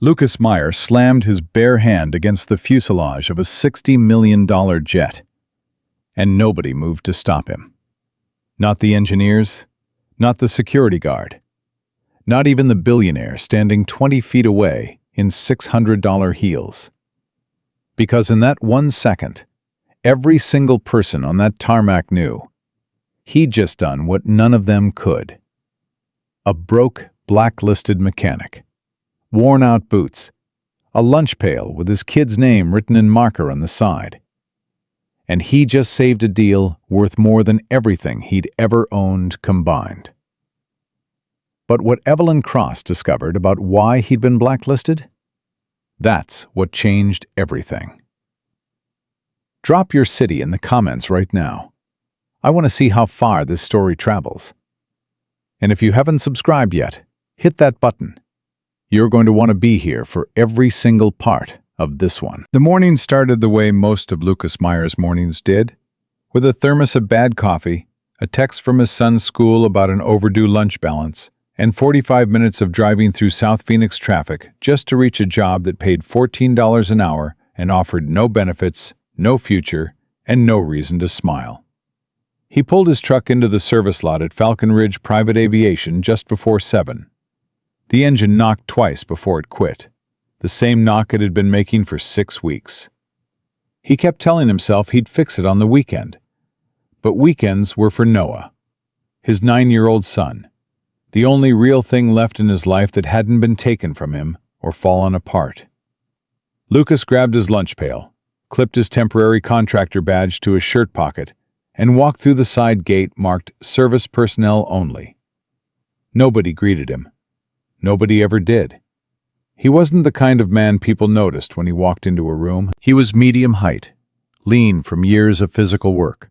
Lucas Meyer slammed his bare hand against the fuselage of a $60 million jet, and nobody moved to stop him. Not the engineers, not the security guard, not even the billionaire standing 20 feet away in $600 heels. Because in that 1 second, every single person on that tarmac knew he'd just done what none of them could. A broke, blacklisted mechanic, worn-out boots, a lunch pail with his kid's name written in marker on the side. And he just saved a deal worth more than everything he'd ever owned combined. But what Evelyn Cross discovered about why he'd been blacklisted? That's what changed everything. Drop your city in the comments right now. I want to see how far this story travels. And if you haven't subscribed yet, hit that button. You're going to want to be here for every single part of this one. The morning started the way most of Lucas Meyer's mornings did, with a thermos of bad coffee, a text from his son's school about an overdue lunch balance, and 45 minutes of driving through South Phoenix traffic just to reach a job that paid $14 an hour and offered no benefits, no future, and no reason to smile. He pulled his truck into the service lot at Falcon Ridge Private Aviation just before 7. The engine knocked twice before it quit, the same knock it had been making for 6 weeks. He kept telling himself he'd fix it on the weekend. But weekends were for Noah, his 9-year-old son, the only real thing left in his life that hadn't been taken from him or fallen apart. Lucas grabbed his lunch pail, clipped his temporary contractor badge to his shirt pocket, and walked through the side gate marked Service Personnel Only. Nobody greeted him. Nobody ever did. He wasn't the kind of man people noticed when he walked into a room. He was medium height, lean from years of physical work,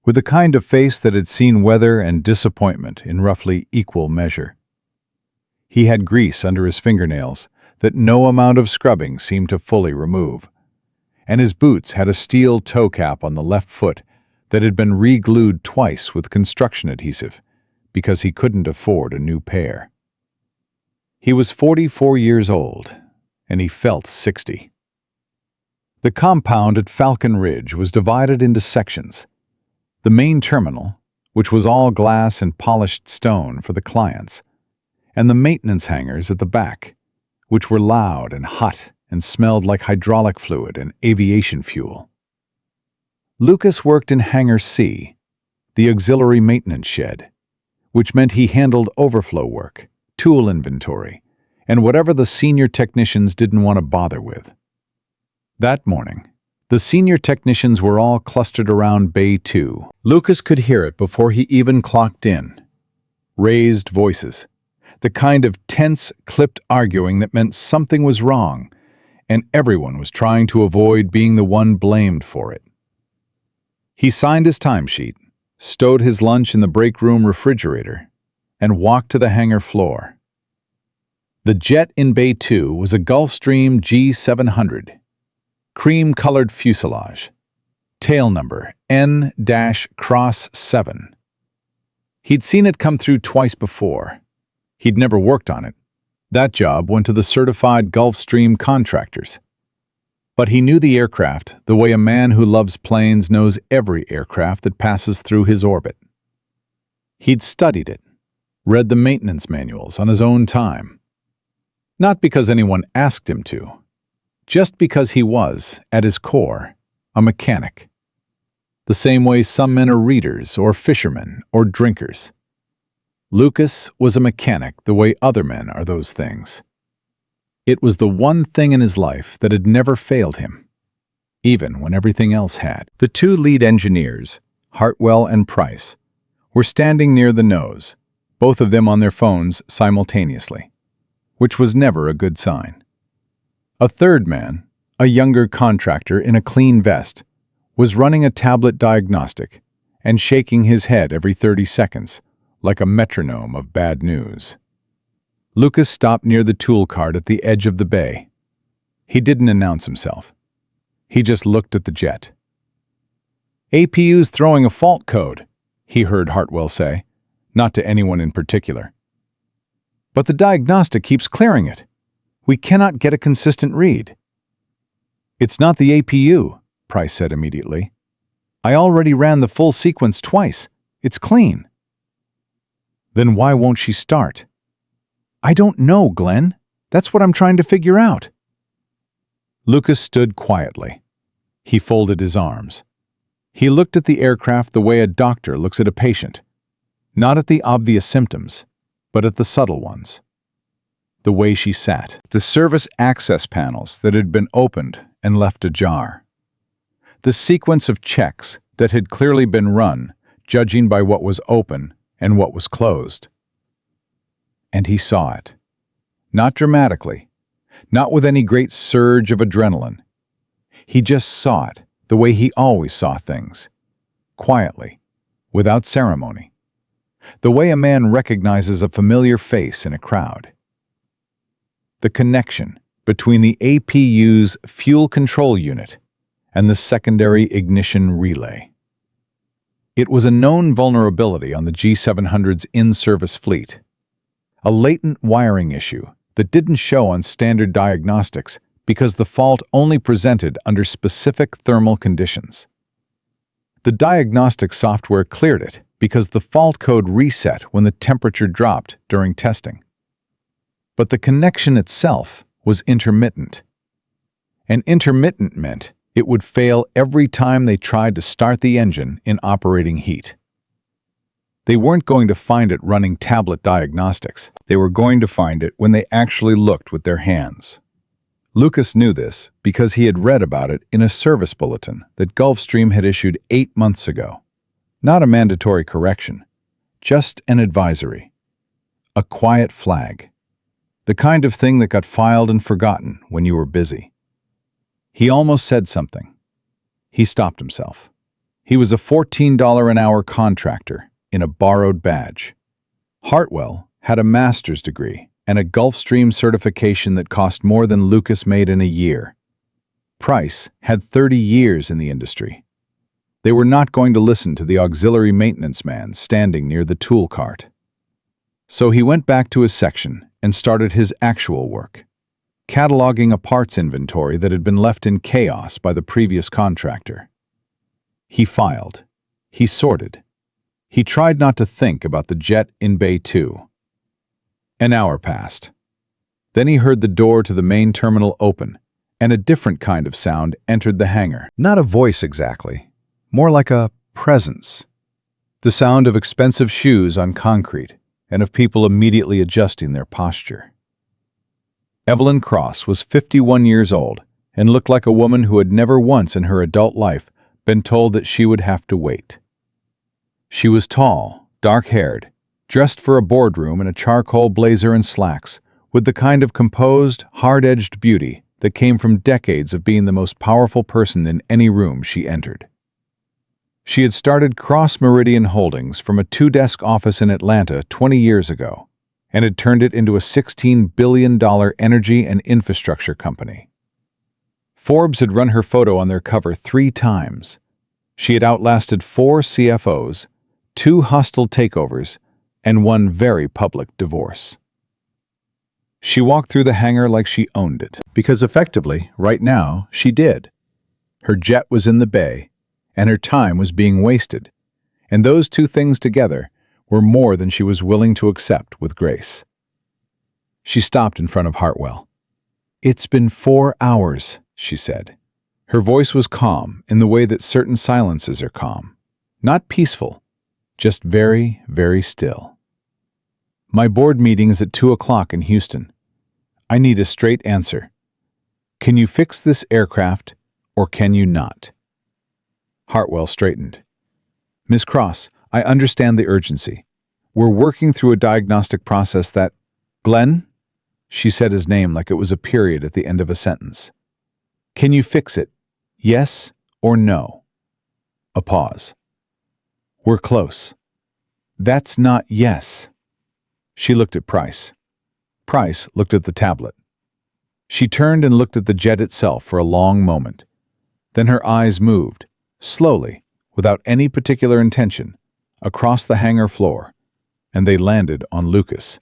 with the kind of face that had seen weather and disappointment in roughly equal measure. He had grease under his fingernails that no amount of scrubbing seemed to fully remove, and his boots had a steel toe cap on the left foot that had been re-glued twice with construction adhesive because he couldn't afford a new pair. He was 44 years old, and he felt 60. The compound at Falcon Ridge was divided into sections. The main terminal, which was all glass and polished stone for the clients, and the maintenance hangars at the back, which were loud and hot and smelled like hydraulic fluid and aviation fuel. Lucas worked in Hangar C, the auxiliary maintenance shed, which meant he handled overflow work, tool inventory, and whatever the senior technicians didn't want to bother with. That morning, the senior technicians were all clustered around Bay 2. Lucas could hear it before he even clocked in. Raised voices, the kind of tense, clipped arguing that meant something was wrong, and everyone was trying to avoid being the one blamed for it. He signed his timesheet, stowed his lunch in the break room refrigerator, and walked to the hangar floor. The jet in Bay 2 was a Gulfstream G700, cream-colored fuselage, tail number N-X-7. He'd seen it come through twice before. He'd never worked on it. That job went to the certified Gulfstream contractors. But he knew the aircraft the way a man who loves planes knows every aircraft that passes through his orbit. He'd studied it, read the maintenance manuals on his own time. Not because anyone asked him to, just because he was, at his core, a mechanic. The same way some men are readers or fishermen or drinkers. Lucas was a mechanic the way other men are those things. It was the one thing in his life that had never failed him, even when everything else had. The two lead engineers, Hartwell and Price, were standing near the nose, both of them on their phones simultaneously, which was never a good sign. A third man, a younger contractor in a clean vest, was running a tablet diagnostic and shaking his head every 30 seconds, like a metronome of bad news. Lucas stopped near the tool cart at the edge of the bay. He didn't announce himself. He just looked at the jet. "APU's throwing a fault code," he heard Hartwell say, not to anyone in particular. "But the diagnostic keeps clearing it. We cannot get a consistent read." "It's not the APU," Price said immediately. "I already ran the full sequence twice. It's clean." "Then why won't she start?" "I don't know, Glenn. That's what I'm trying to figure out." Lucas stood quietly. He folded his arms. He looked at the aircraft the way a doctor looks at a patient, not at the obvious symptoms, but at the subtle ones. The way she sat, the service access panels that had been opened and left ajar, the sequence of checks that had clearly been run, judging by what was open and what was closed. And he saw it. Not dramatically, not with any great surge of adrenaline. He just saw it the way he always saw things, quietly, without ceremony. The way a man recognizes a familiar face in a crowd. The connection between the APU's fuel control unit and the secondary ignition relay. It was a known vulnerability on the G700's in-service fleet, a latent wiring issue that didn't show on standard diagnostics because the fault only presented under specific thermal conditions. The diagnostic software cleared it because the fault code reset when the temperature dropped during testing. But the connection itself was intermittent. And intermittent meant it would fail every time they tried to start the engine in operating heat. They weren't going to find it running tablet diagnostics. They were going to find it when they actually looked with their hands. Lucas knew this because he had read about it in a service bulletin that Gulfstream had issued 8 months ago. Not a mandatory correction, just an advisory. A quiet flag. The kind of thing that got filed and forgotten when you were busy. He almost said something. He stopped himself. He was a $14 an hour contractor in a borrowed badge. Hartwell had a master's degree and a Gulfstream certification that cost more than Lucas made in a year. Price had 30 years in the industry. They were not going to listen to the auxiliary maintenance man standing near the tool cart. So he went back to his section and started his actual work, cataloging a parts inventory that had been left in chaos by the previous contractor. He filed. He sorted. He tried not to think about the jet in Bay 2. An hour passed. Then he heard the door to the main terminal open, and a different kind of sound entered the hangar. Not a voice exactly, more like a presence. The sound of expensive shoes on concrete, and of people immediately adjusting their posture. Evelyn Cross was 51 years old and looked like a woman who had never once in her adult life been told that she would have to wait. She was tall, dark-haired, dressed for a boardroom in a charcoal blazer and slacks, with the kind of composed, hard-edged beauty that came from decades of being the most powerful person in any room she entered. She had started Cross Meridian Holdings from a 2-desk office in Atlanta 20 years ago, and had turned it into a $16 billion energy and infrastructure company. Forbes had run her photo on their cover 3 times. She had outlasted 4 CFOs, 2 hostile takeovers, and 1 very public divorce. She walked through the hangar like she owned it, because effectively, right now, she did. Her jet was in the bay, and her time was being wasted, and those 2 things together were more than she was willing to accept with grace. She stopped in front of Hartwell. "It's been 4 hours," she said. Her voice was calm in the way that certain silences are calm. Not peaceful, just very, very still. "My board meeting is at 2 o'clock in Houston. I need a straight answer. Can you fix this aircraft, or can you not?" Hartwell straightened. "Ms. Cross, I understand the urgency. We're working through a diagnostic process that—" "Glenn?" She said his name like it was a period at the end of a sentence. "Can you fix it? Yes or no?" A pause. "We're close." "That's not yes." She looked at Price. Price looked at the tablet. She turned and looked at the jet itself for a long moment. Then her eyes moved, slowly, without any particular intention, across the hangar floor, and they landed on Lucas.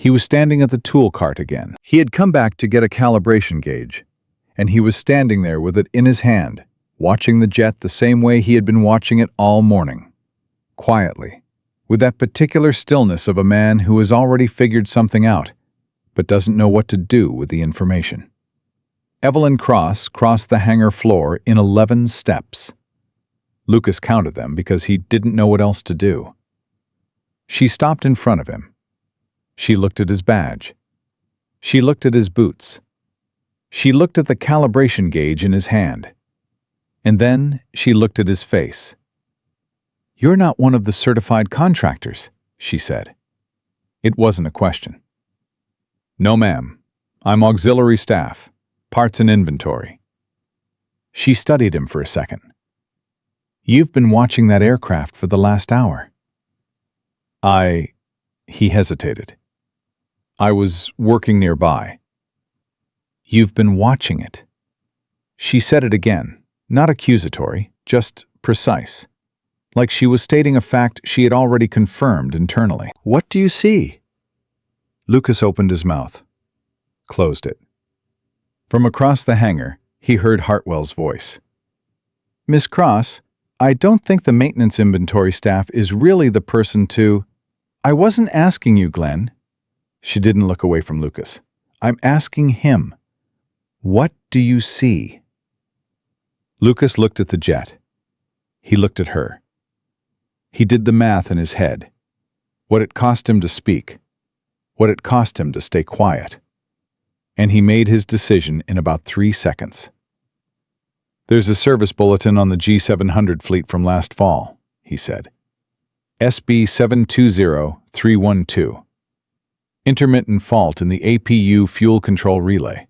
He was standing at the tool cart again. He had come back to get a calibration gauge, and he was standing there with it in his hand, watching the jet the same way he had been watching it all morning. Quietly, with that particular stillness of a man who has already figured something out, but doesn't know what to do with the information. Evelyn Cross crossed the hangar floor in 11 steps. Lucas counted them because he didn't know what else to do. She stopped in front of him. She looked at his badge. She looked at his boots. She looked at the calibration gauge in his hand. And then she looked at his face. "You're not one of the certified contractors," she said. It wasn't a question. "No, ma'am. I'm auxiliary staff. Parts and inventory." She studied him for a second. "You've been watching that aircraft for the last hour." He hesitated. "I was working nearby." "You've been watching it." She said it again, not accusatory, just precise, like she was stating a fact she had already confirmed internally. "What do you see?" Lucas opened his mouth, closed it. From across the hangar, he heard Hartwell's voice. "Miss Cross, I don't think the maintenance inventory staff is really the person to—" "I wasn't asking you, Glenn." She didn't look away from Lucas. "I'm asking him. What do you see?" Lucas looked at the jet. He looked at her. He did the math in his head. What it cost him to speak. What it cost him to stay quiet. And he made his decision in about 3 seconds. "There's a service bulletin on the G700 fleet from last fall," he said. "SB 720312. Intermittent fault in the APU fuel control relay.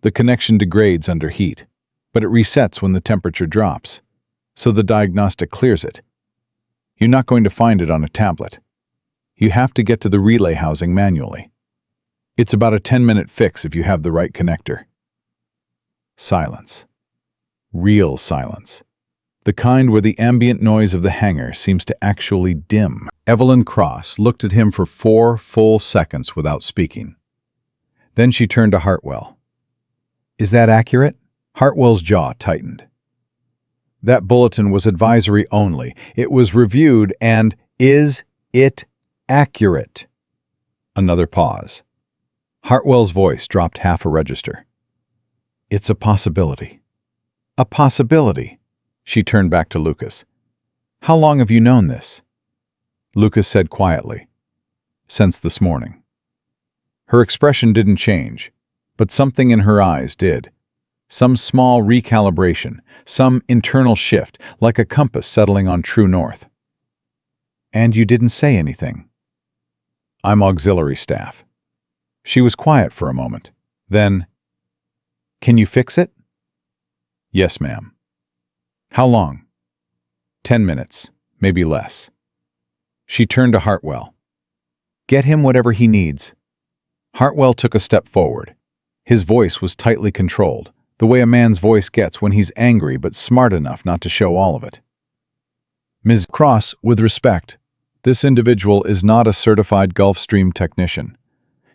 The connection degrades under heat, but it resets when the temperature drops, so the diagnostic clears it. You're not going to find it on a tablet. You have to get to the relay housing manually. It's about a 10-minute fix if you have the right connector." Silence. Real silence. The kind where the ambient noise of the hangar seems to actually dim. Evelyn Cross looked at him for 4 full seconds without speaking. Then she turned to Hartwell. "Is that accurate?" Hartwell's jaw tightened. "That bulletin was advisory only. It was reviewed and— Is it accurate?" Another pause. Hartwell's voice dropped half a register. "It's a possibility." "A possibility." She turned back to Lucas. "How long have you known this?" Lucas said quietly, "Since this morning." Her expression didn't change, but something in her eyes did. Some small recalibration, some internal shift, like a compass settling on true north. "And you didn't say anything?" "I'm auxiliary staff." She was quiet for a moment. Then, "Can you fix it?" "Yes, ma'am." "How long?" 10 minutes, maybe less." She turned to Hartwell. "Get him whatever he needs." Hartwell took a step forward. His voice was tightly controlled, the way a man's voice gets when he's angry but smart enough not to show all of it. "Ms. Cross, with respect, this individual is not a certified Gulfstream technician.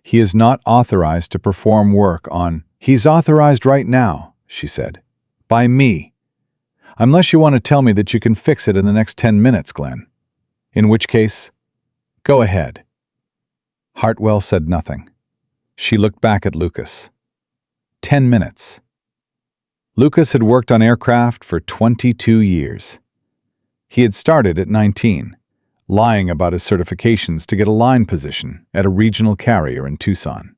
He is not authorized to perform work on—" "He's authorized right now," she said. "By me. Unless you want to tell me that you can fix it in the next 10 minutes, Glenn. In which case, go ahead." Hartwell said nothing. She looked back at Lucas. 10 minutes. Lucas had worked on aircraft for 22 years. He had started at 19, lying about his certifications to get a line position at a regional carrier in Tucson.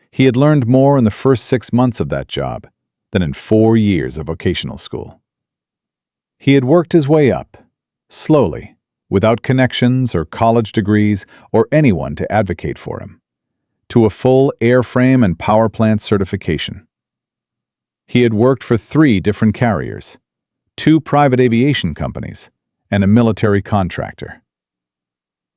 He had learned more in the first 6 months of that job than in 4 years of vocational school. He had worked his way up, slowly, without connections or college degrees or anyone to advocate for him, to a full airframe and power plant certification. He had worked for 3 different carriers, 2 private aviation companies, and a military contractor.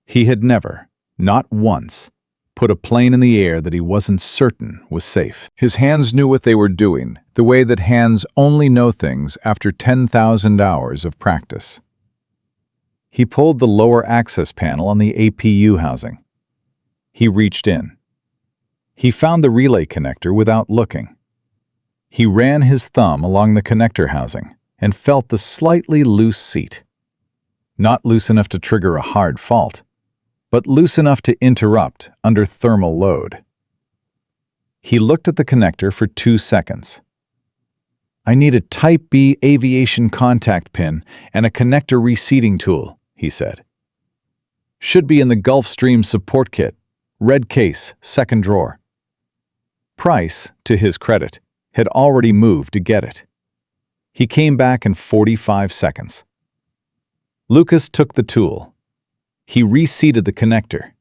He had never, not once, put a plane in the air that he wasn't certain was safe. His hands knew what they were doing, the way that hands only know things after 10,000 hours of practice. He pulled the lower access panel on the APU housing. He reached in. He found the relay connector without looking. He ran his thumb along the connector housing and felt the slightly loose seat. Not loose enough to trigger a hard fault, but loose enough to interrupt under thermal load. He looked at the connector for 2 seconds. "I need a Type B aviation contact pin and a connector reseating tool," he said. "Should be in the Gulfstream support kit. Red case, second drawer." Price, to his credit, had already moved to get it. He came back in 45 seconds. Lucas took the tool. He reseated the connector.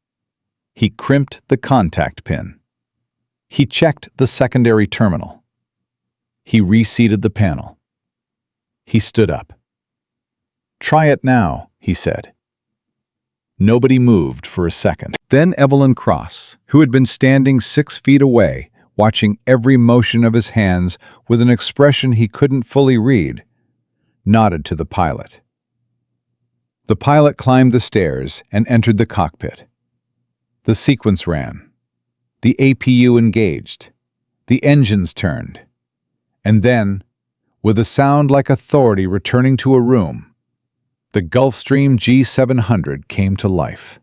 He crimped the contact pin. He checked the secondary terminal. He reseated the panel. He stood up. "Try it now," he said. Nobody moved for a second. Then Evelyn Cross, who had been standing 6 feet away, watching every motion of his hands with an expression he couldn't fully read, nodded to the pilot. The pilot climbed the stairs and entered the cockpit. The sequence ran. The APU engaged. The engines turned. And then, with a sound like authority returning to a room, the Gulfstream G700 came to life.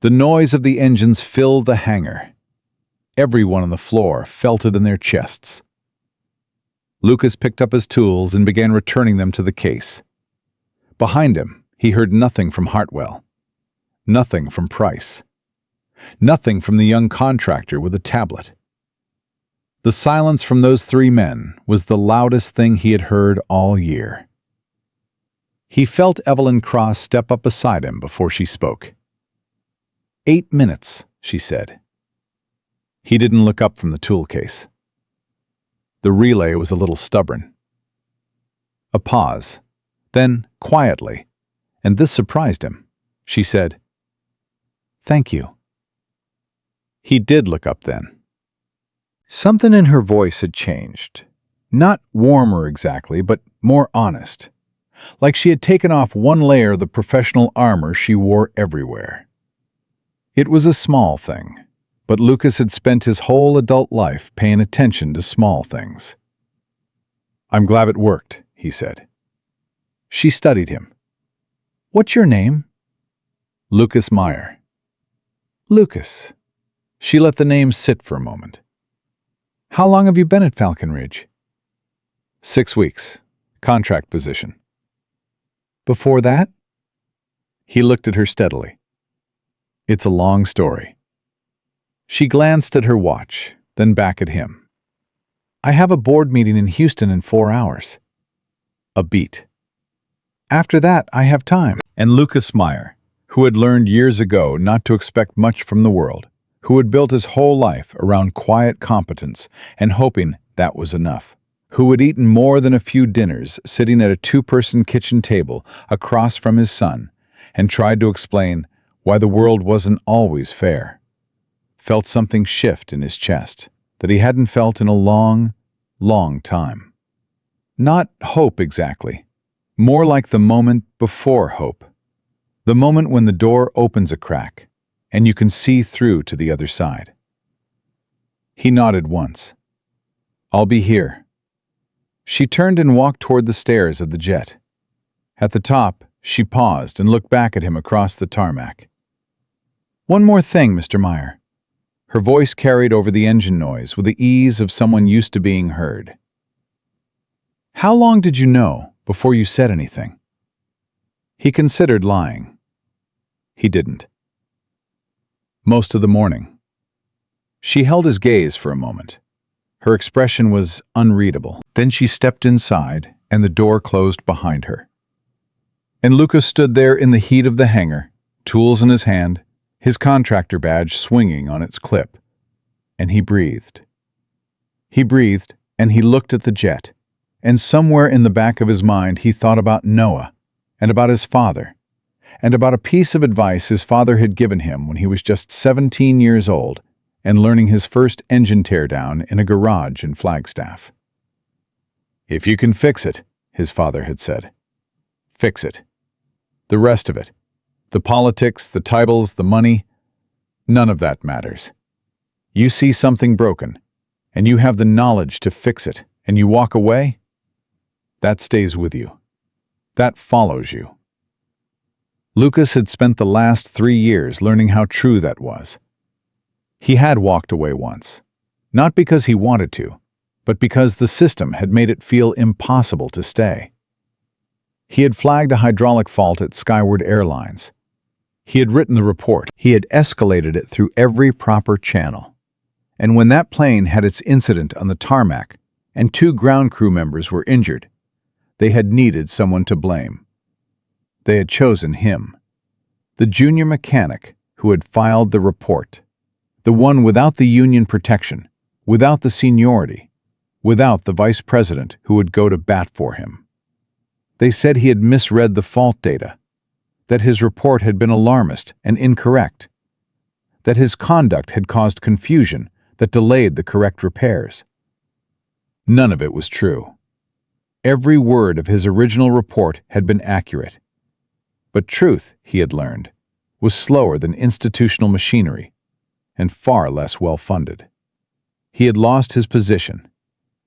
The noise of the engines filled the hangar. Everyone on the floor felt it in their chests. Lucas picked up his tools and began returning them to the case. Behind him, he heard nothing from Hartwell. Nothing from Price. Nothing from the young contractor with a tablet. The silence from those 3 men was the loudest thing he had heard all year. He felt Evelyn Cross step up beside him before she spoke. 8 minutes, she said. He didn't look up from the tool case. The relay was a little stubborn. A pause. Then, quietly, and this surprised him, she said, "Thank you." He did look up then. Something in her voice had changed. Not warmer exactly, but more honest. Like she had taken off one layer of the professional armor she wore everywhere. It was a small thing, but Lucas had spent his whole adult life paying attention to small things. "I'm glad it worked," he said. She studied him. "What's your name?" "Lucas Meyer." "Lucas." She let the name sit for a moment. "How long have you been at Falcon Ridge?" 6 weeks. Contract position. "Before that?" He looked at her steadily. "It's a long story." She glanced at her watch, then back at him. "I have a board meeting in Houston in 4 hours." A beat. "After that, I have time." And Lucas Meyer, who had learned years ago not to expect much from the world, who had built his whole life around quiet competence and hoping that was enough, who had eaten more than a few dinners sitting at a 2-person kitchen table across from his son and tried to explain why the world wasn't always fair, felt something shift in his chest that he hadn't felt in a long, long time. Not hope exactly, more like the moment before hope, the moment when the door opens a crack and you can see through to the other side. He nodded once. "I'll be here." She turned and walked toward the stairs of the jet. At the top, she paused and looked back at him across the tarmac. "One more thing, Mr. Meyer." Her voice carried over the engine noise with the ease of someone used to being heard. "How long did you know before you said anything?" He considered lying. He didn't. "Most of the morning." She held his gaze for a moment. Her expression was unreadable. Then she stepped inside, and the door closed behind her. And Lucas stood there in the heat of the hangar, tools in his hand, his contractor badge swinging on its clip. And he breathed. He breathed, and he looked at the jet. And somewhere in the back of his mind he thought about Noah, and about his father, and about a piece of advice his father had given him when he was just 17 years old and learning his first engine teardown in a garage in Flagstaff. "If you can fix it," his father had said, "fix it. The rest of it, the politics, the titles, the money, None of that matters. You see something broken, and you have the knowledge to fix it, and you walk away? That stays with you. That follows you. Lucas had spent the last 3 years learning how true that was. He had walked away once, not because he wanted to, but because the system had made it feel impossible to stay. He had flagged a hydraulic fault at Skyward Airlines. He had written the report. He had escalated it through every proper channel. And when that plane had its incident on the tarmac and 2 ground crew members were injured, they had needed someone to blame. They had chosen him, the junior mechanic who had filed the report, the one without the union protection, without the seniority, without the vice president who would go to bat for him. They said he had misread the fault data, that his report had been alarmist and incorrect, that his conduct had caused confusion that delayed the correct repairs. None of it was true. Every word of his original report had been accurate. But truth, he had learned, was slower than institutional machinery and far less well-funded. He had lost his position.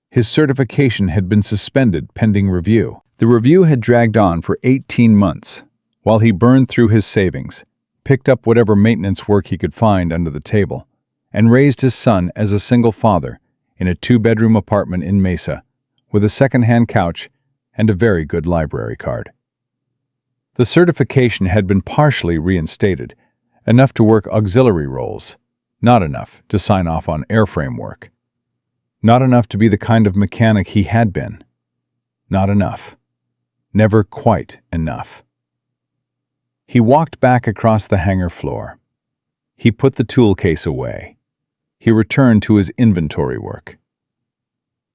His certification had been suspended pending review. The review had dragged on for 18 months, while he burned through his savings, picked up whatever maintenance work he could find under the table, and raised his son as a single father in a 2-bedroom apartment in Mesa, with a second-hand couch and a very good library card. The certification had been partially reinstated, enough to work auxiliary roles, not enough to sign off on airframe work. Not enough to be the kind of mechanic he had been. Not enough. Never quite enough. He walked back across the hangar floor. He put the tool case away. He returned to his inventory work.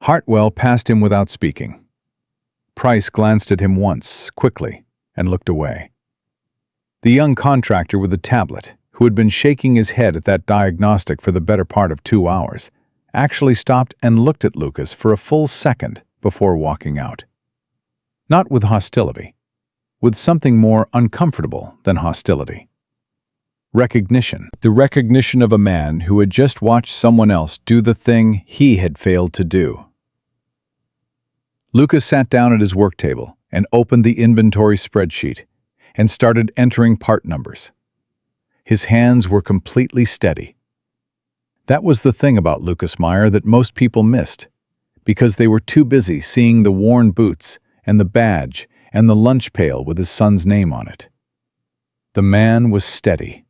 Hartwell passed him without speaking. Price glanced at him once, quickly, and looked away. The young contractor with the tablet, who had been shaking his head at that diagnostic for the better part of 2 hours, actually stopped and looked at Lucas for a full second before walking out. Not with hostility, with something more uncomfortable than hostility. Recognition. The recognition of a man who had just watched someone else do the thing he had failed to do. Lucas sat down at his work table and opened the inventory spreadsheet and started entering part numbers. His hands were completely steady. That was the thing about Lucas Meyer that most people missed, because they were too busy seeing the worn boots and the badge and the lunch pail with his son's name on it. The man was steady.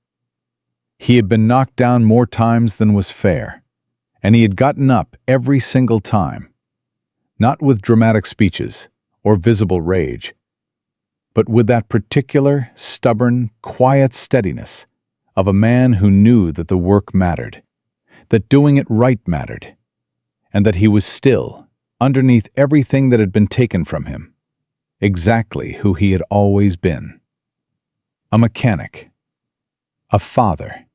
He had been knocked down more times than was fair, and he had gotten up every single time, not with dramatic speeches or visible rage, but with that particular, stubborn, quiet steadiness of a man who knew that the work mattered, that doing it right mattered, and that he was still, underneath everything that had been taken from him, exactly who he had always been. A mechanic, a father,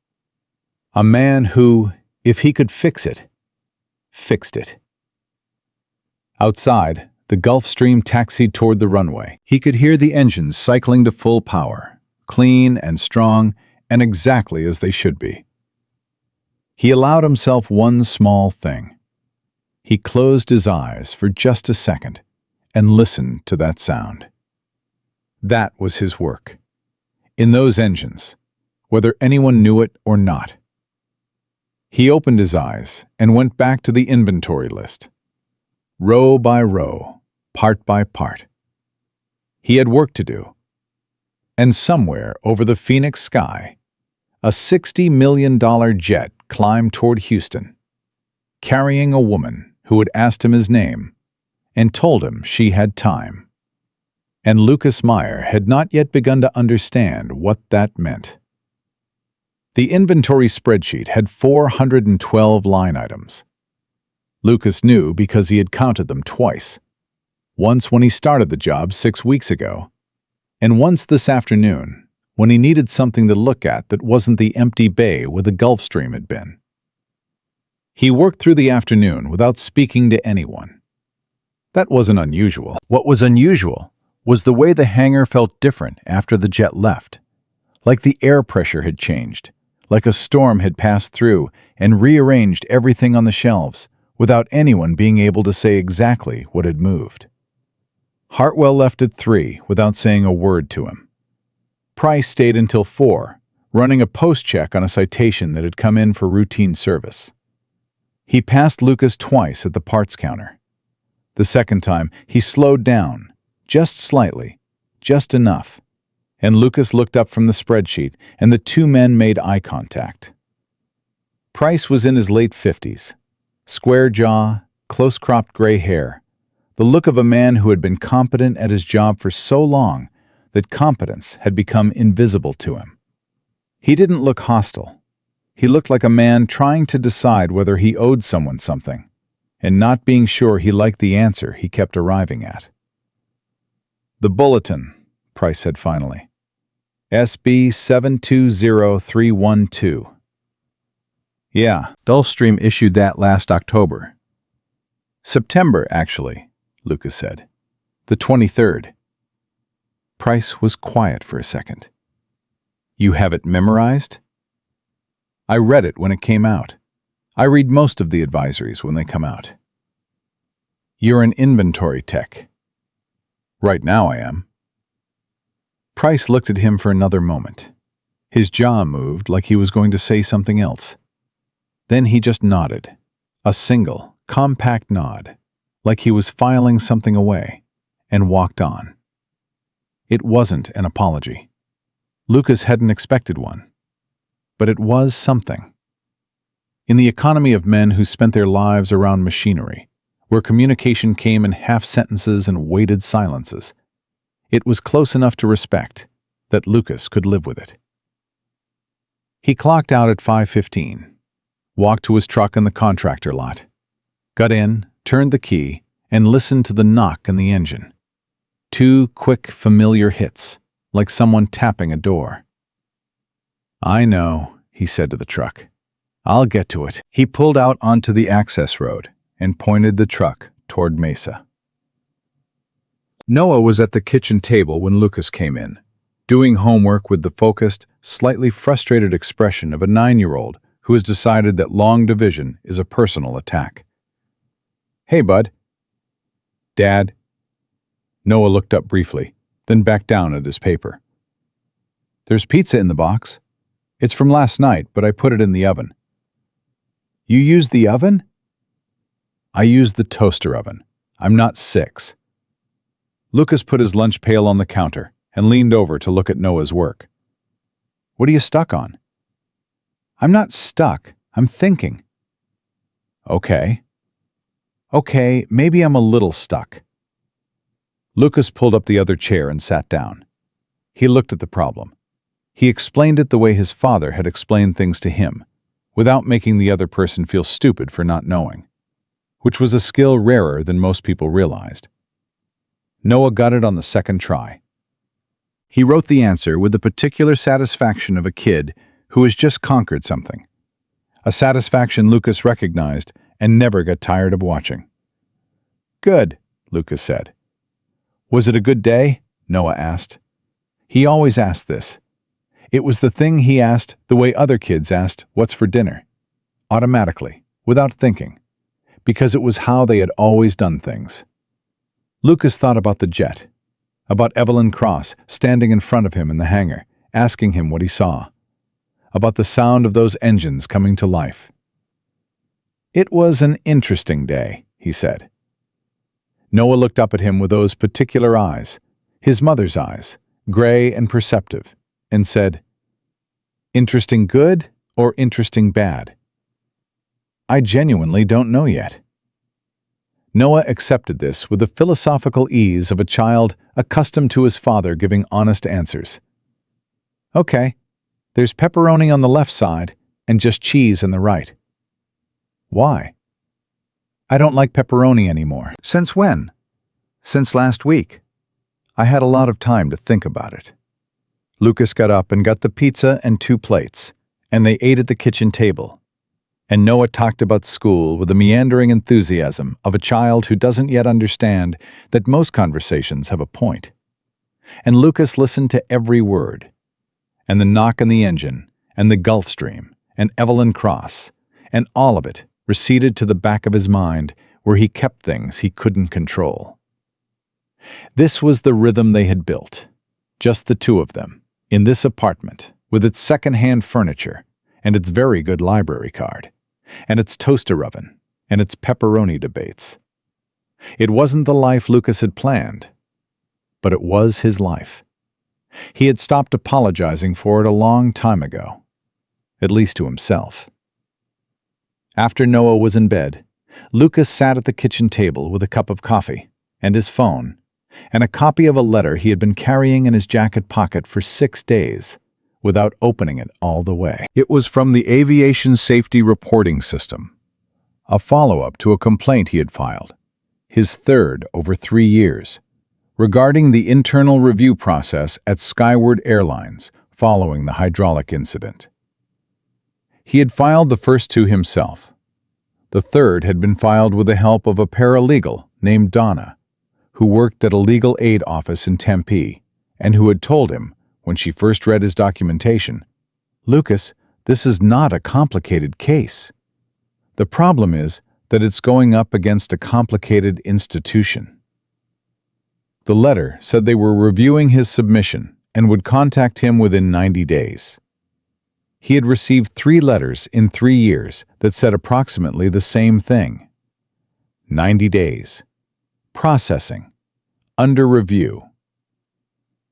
a man who, if he could fix it, fixed it. Outside, the Gulfstream taxied toward the runway. He could hear the engines cycling to full power, clean and strong, and exactly as they should be. He allowed himself one small thing. He closed his eyes for just a second and listened to that sound. That was his work. In those engines, whether anyone knew it or not. He opened his eyes and went back to the inventory list. Row by row, part by part. He had work to do. And somewhere over the Phoenix sky, a $60 million jet climbed toward Houston, carrying a woman who had asked him his name and told him she had time. And Lucas Meyer had not yet begun to understand what that meant. The inventory spreadsheet had 412 line items. Lucas knew because he had counted them twice. Once when he started the job 6 weeks ago, and once this afternoon when he needed something to look at that wasn't the empty bay where the Gulfstream had been. He worked through the afternoon without speaking to anyone. That wasn't unusual. What was unusual was the way the hangar felt different after the jet left, like the air pressure had changed, like a storm had passed through and rearranged everything on the shelves, without anyone being able to say exactly what had moved. Hartwell left at 3 without saying a word to him. Price stayed until 4, running a post-check on a citation that had come in for routine service. He passed Lucas twice at the parts counter. The second time, he slowed down, just slightly, just enough, and Lucas looked up from the spreadsheet, and the two men made eye contact. Price was in his late 50s, square jaw, close-cropped gray hair, the look of a man who had been competent at his job for so long that competence had become invisible to him. He didn't look hostile. He looked like a man trying to decide whether he owed someone something, and not being sure he liked the answer he kept arriving at. "The bulletin," Price said finally. "SB 720312. "Yeah, Gulfstream issued that last October." "September, actually," Lucas said. "The 23rd. Price was quiet for a second. "You have it memorized?" "I read it when it came out. I read most of the advisories when they come out." "You're an inventory tech." "Right now I am." Price looked at him for another moment. His jaw moved like he was going to say something else. Then he just nodded, a single, compact nod, like he was filing something away, and walked on. It wasn't an apology. Lucas hadn't expected one. But it was something. In the economy of men who spent their lives around machinery, where communication came in half sentences and weighted silences, it was close enough to respect that Lucas could live with it. He clocked out at 5:15, walked to his truck in the contractor lot, got in, turned the key, and listened to the knock in the engine. 2 quick, familiar hits, like someone tapping a door. "I know," he said to the truck. "I'll get to it." He pulled out onto the access road and pointed the truck toward Mesa. Noah was at the kitchen table when Lucas came in, doing homework with the focused, slightly frustrated expression of a 9-year-old who has decided that long division is a personal attack. "Hey, bud." "Dad." Noah looked up briefly, then back down at his paper. "There's pizza in the box. It's from last night, but I put it in the oven." "You used the oven?" "I used the toaster oven. I'm not 6. Lucas put his lunch pail on the counter and leaned over to look at Noah's work. "What are you stuck on?" "I'm not stuck. I'm thinking." Okay, maybe I'm a little stuck." Lucas pulled up the other chair and sat down. He looked at the problem. He explained it the way his father had explained things to him, without making the other person feel stupid for not knowing, which was a skill rarer than most people realized. Noah got it on the second try. He wrote the answer with the particular satisfaction of a kid who has just conquered something, a satisfaction Lucas recognized and never got tired of watching. "Good," Lucas said. "Was it a good day?" Noah asked. He always asked this. It was the thing he asked the way other kids asked, "What's for dinner?" Automatically, without thinking, because it was how they had always done things. Lucas thought about the jet, about Evelyn Cross standing in front of him in the hangar, asking him what he saw, about the sound of those engines coming to life. "It was an interesting day," he said. Noah looked up at him with those particular eyes, his mother's eyes, gray and perceptive, and said, "Interesting good or interesting bad?" "I genuinely don't know yet." Noah accepted this with the philosophical ease of a child accustomed to his father giving honest answers. "Okay, there's pepperoni on the left side and just cheese on the right." "Why?" "I don't like pepperoni anymore." "Since when?" "Since last week." I had a lot of time to think about it. Lucas got up and got the pizza and 2 plates, and they ate at the kitchen table. And Noah talked about school with the meandering enthusiasm of a child who doesn't yet understand that most conversations have a point. And Lucas listened to every word, and the knock on the engine, and the Gulfstream, and Evelyn Cross, and all of it receded to the back of his mind where he kept things he couldn't control. This was the rhythm they had built, just the two of them, in this apartment, with its second-hand furniture, and its very good library card, and its toaster oven, and its pepperoni debates. It wasn't the life Lucas had planned, but it was his life. He had stopped apologizing for it a long time ago, at least to himself. After Noah was in bed, Lucas sat at the kitchen table with a cup of coffee and his phone and a copy of a letter he had been carrying in his jacket pocket for 6 days without opening it all the way. It was from the Aviation Safety Reporting System, a follow-up to a complaint he had filed, his third over 3 years, regarding the internal review process at Skyward Airlines following the hydraulic incident. He had filed the first 2 himself. The third had been filed with the help of a paralegal named Donna, who worked at a legal aid office in Tempe, and who had told him, when she first read his documentation, "Lucas, this is not a complicated case. The problem is that it's going up against a complicated institution." The letter said they were reviewing his submission and would contact him within 90 days. He had received 3 letters in 3 years that said approximately the same thing. 90 days. Processing. Under review.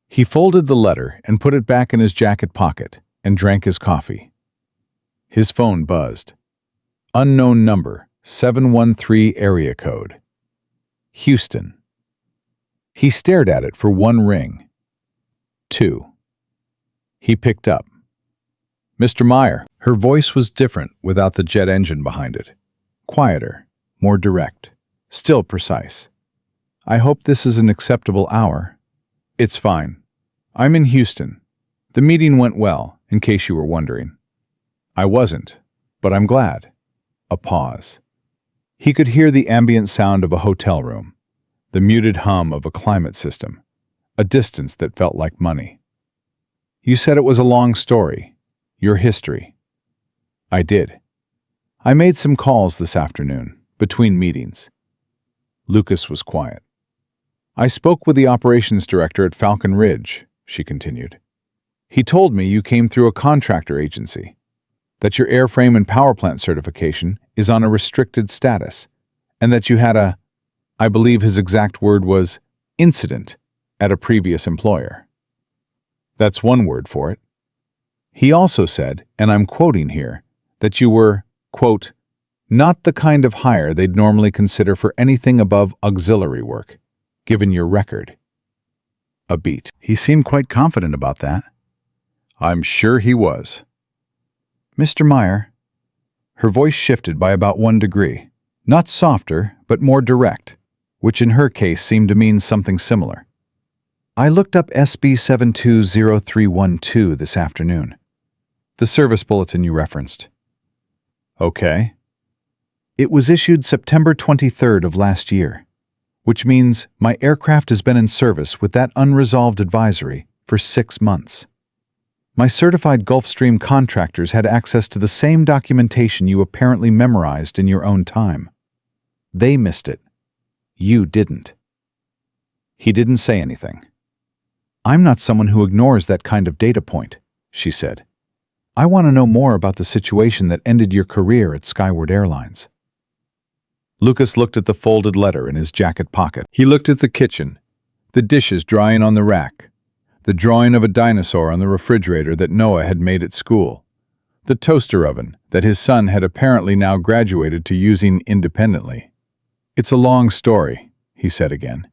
He folded the letter and put it back in his jacket pocket and drank his coffee. His phone buzzed. Unknown number, 713 area code. Houston. He stared at it for 1 ring. 2. He picked up. "Mr. Meyer." Her voice was different without the jet engine behind it. Quieter, more direct, still precise. "I hope this is an acceptable hour." "It's fine. I'm in Houston. The meeting went well, in case you were wondering." "I wasn't, but I'm glad." A pause. He could hear the ambient sound of a hotel room, the muted hum of a climate system, a distance that felt like money. "You said it was a long story. Your history." "I did. I made some calls this afternoon, between meetings." Lucas was quiet. "I spoke with the operations director at Falcon Ridge," she continued. "He told me you came through a contractor agency, that your airframe and power plant certification is on a restricted status, and that you had a, I believe his exact word was, incident at a previous employer. That's one word for it. He also said, and I'm quoting here, that you were, quote, not the kind of hire they'd normally consider for anything above auxiliary work, given your record." A beat. He seemed quite confident about that. "I'm sure he was." "Mr. Meyer." Her voice shifted by about 1 degree, not softer, but more direct, which in her case seemed to mean something similar. "I looked up SB 720312 this afternoon. The service bulletin you referenced." "Okay." "It was issued September 23rd of last year, which means my aircraft has been in service with that unresolved advisory for 6 months. My certified Gulfstream contractors had access to the same documentation you apparently memorized in your own time. They missed it. You didn't." He didn't say anything. "I'm not someone who ignores that kind of data point," she said. "I want to know more about the situation that ended your career at Skyward Airlines." Lucas looked at the folded letter in his jacket pocket. He looked at the kitchen, the dishes drying on the rack, the drawing of a dinosaur on the refrigerator that Noah had made at school, the toaster oven that his son had apparently now graduated to using independently. "It's a long story," he said again.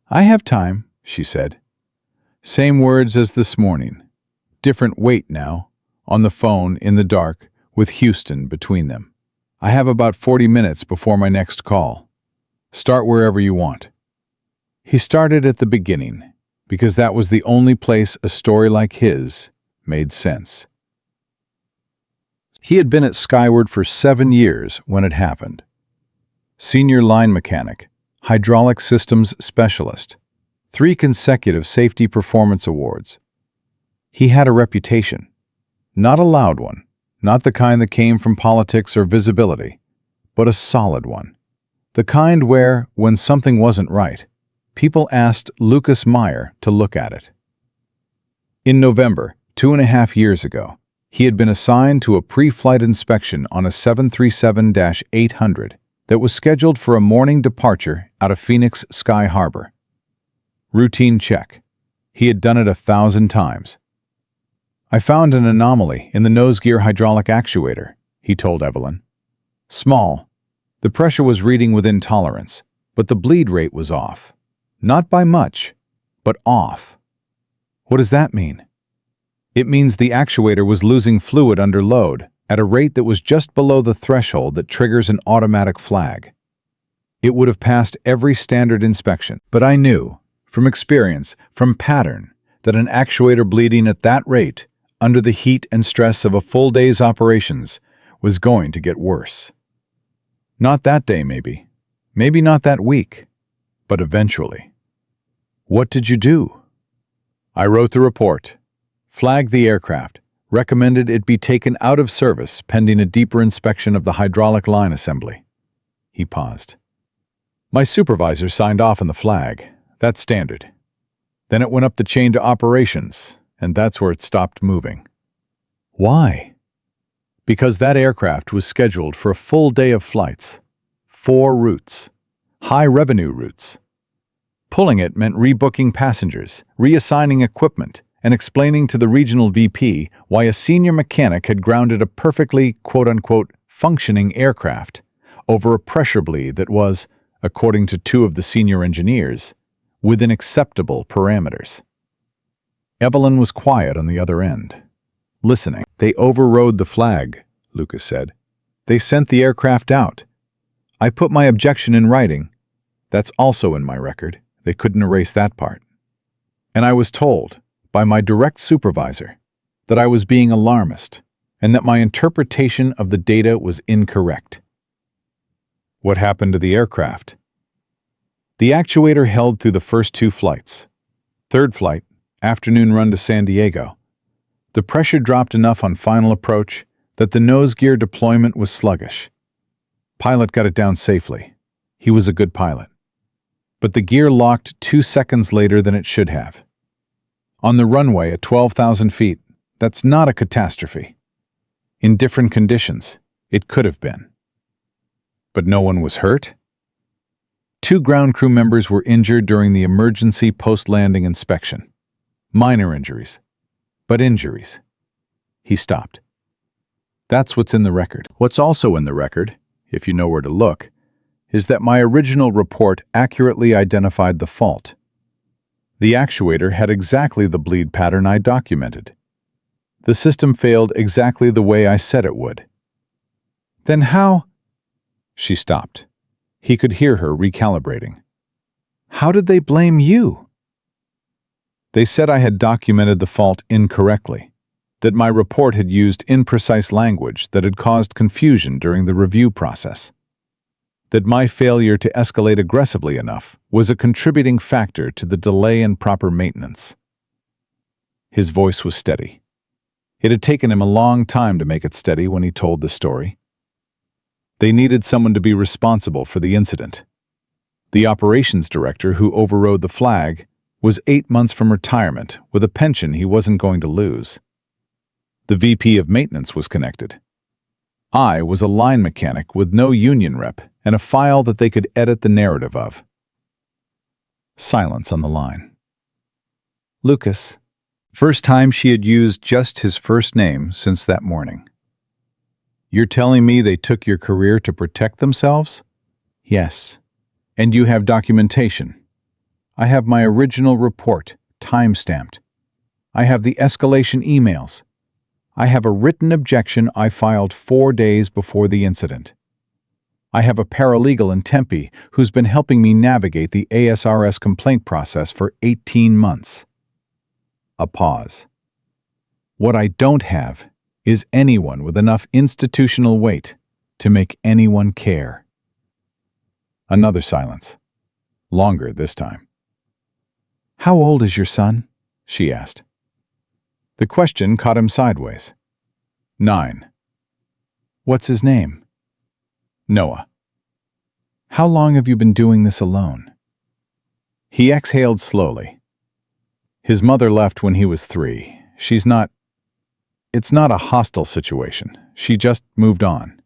"I have time," she said. Same words as this morning. Different weight now, on the phone in the dark, with Houston between them. "I have about 40 minutes before my next call. Start wherever you want." He started at the beginning, because that was the only place a story like his made sense. He had been at Skyward for 7 years when it happened. Senior line mechanic, hydraulic systems specialist, 3 consecutive safety performance awards. He had a reputation. Not a loud one, not the kind that came from politics or visibility, but a solid one. The kind where, when something wasn't right, people asked Lucas Meyer to look at it. In November, 2.5 years ago, he had been assigned to a pre-flight inspection on a 737-800 that was scheduled for a morning departure out of Phoenix Sky Harbor. Routine check. He had done it 1,000 times. "I found an anomaly in the nose gear hydraulic actuator," he told Evelyn. "Small. The pressure was reading within tolerance, but the bleed rate was off. Not by much, but off." "What does that mean?" "It means the actuator was losing fluid under load at a rate that was just below the threshold that triggers an automatic flag. It would have passed every standard inspection, but I knew, from experience, from pattern, that an actuator bleeding at that rate, under the heat and stress of a full day's operations, was going to get worse. Not that day, maybe not that week, but eventually." "What did you do?" "I wrote the report, flagged the aircraft, recommended it be taken out of service pending a deeper inspection of the hydraulic line assembly." He paused. "My supervisor signed off on the flag. That's standard. Then it went up the chain to operations, and that's where it stopped moving." "Why?" "Because that aircraft was scheduled for a full day of flights. 4 routes. High-revenue routes. Pulling it meant rebooking passengers, reassigning equipment, and explaining to the regional VP why a senior mechanic had grounded a perfectly, quote-unquote, functioning aircraft over a pressure bleed that was, according to 2 of the senior engineers, within acceptable parameters." Evelyn was quiet on the other end, listening. "They overrode the flag," Lucas said. "They sent the aircraft out. I put my objection in writing. That's also in my record. They couldn't erase that part. And I was told, by my direct supervisor, that I was being alarmist and that my interpretation of the data was incorrect." "What happened to the aircraft?" "The actuator held through the first 2 flights. 3rd flight, afternoon run to San Diego. The pressure dropped enough on final approach that the nose gear deployment was sluggish. Pilot got it down safely. He was a good pilot. But the gear locked 2 seconds later than it should have. On the runway at 12,000 feet, that's not a catastrophe. In different conditions, it could have been." "But no one was hurt?" 2 ground crew members were injured during the emergency post-landing inspection. Minor injuries, but injuries." He stopped. "That's what's in the record. What's also in the record, if you know where to look, is that my original report accurately identified the fault. The actuator had exactly the bleed pattern I documented. The system failed exactly the way I said it would." "Then how—" She stopped. He could hear her recalibrating. "How did they blame you?" "They said I had documented the fault incorrectly, that my report had used imprecise language that had caused confusion during the review process, that my failure to escalate aggressively enough was a contributing factor to the delay in proper maintenance." His voice was steady. It had taken him a long time to make it steady when he told the story. "They needed someone to be responsible for the incident. The operations director who overrode the flag was 8 months from retirement with a pension he wasn't going to lose. The VP of maintenance was connected. I was a line mechanic with no union rep and a file that they could edit the narrative of." Silence on the line. "Lucas." First time she had used just his first name since that morning. "You're telling me they took your career to protect themselves?" "Yes. And you have documentation." "I have my original report, time-stamped. I have the escalation emails. I have a written objection I filed 4 days before the incident. I have a paralegal in Tempe who's been helping me navigate the ASRS complaint process for 18 months. A pause. What I don't have is anyone with enough institutional weight to make anyone care. Another silence. Longer this time. How old is your son? She asked. The question caught him sideways. 9. What's his name? Noah. How long have you been doing this alone? He exhaled slowly. His mother left when he was 3. It's not a hostile situation. She just moved on.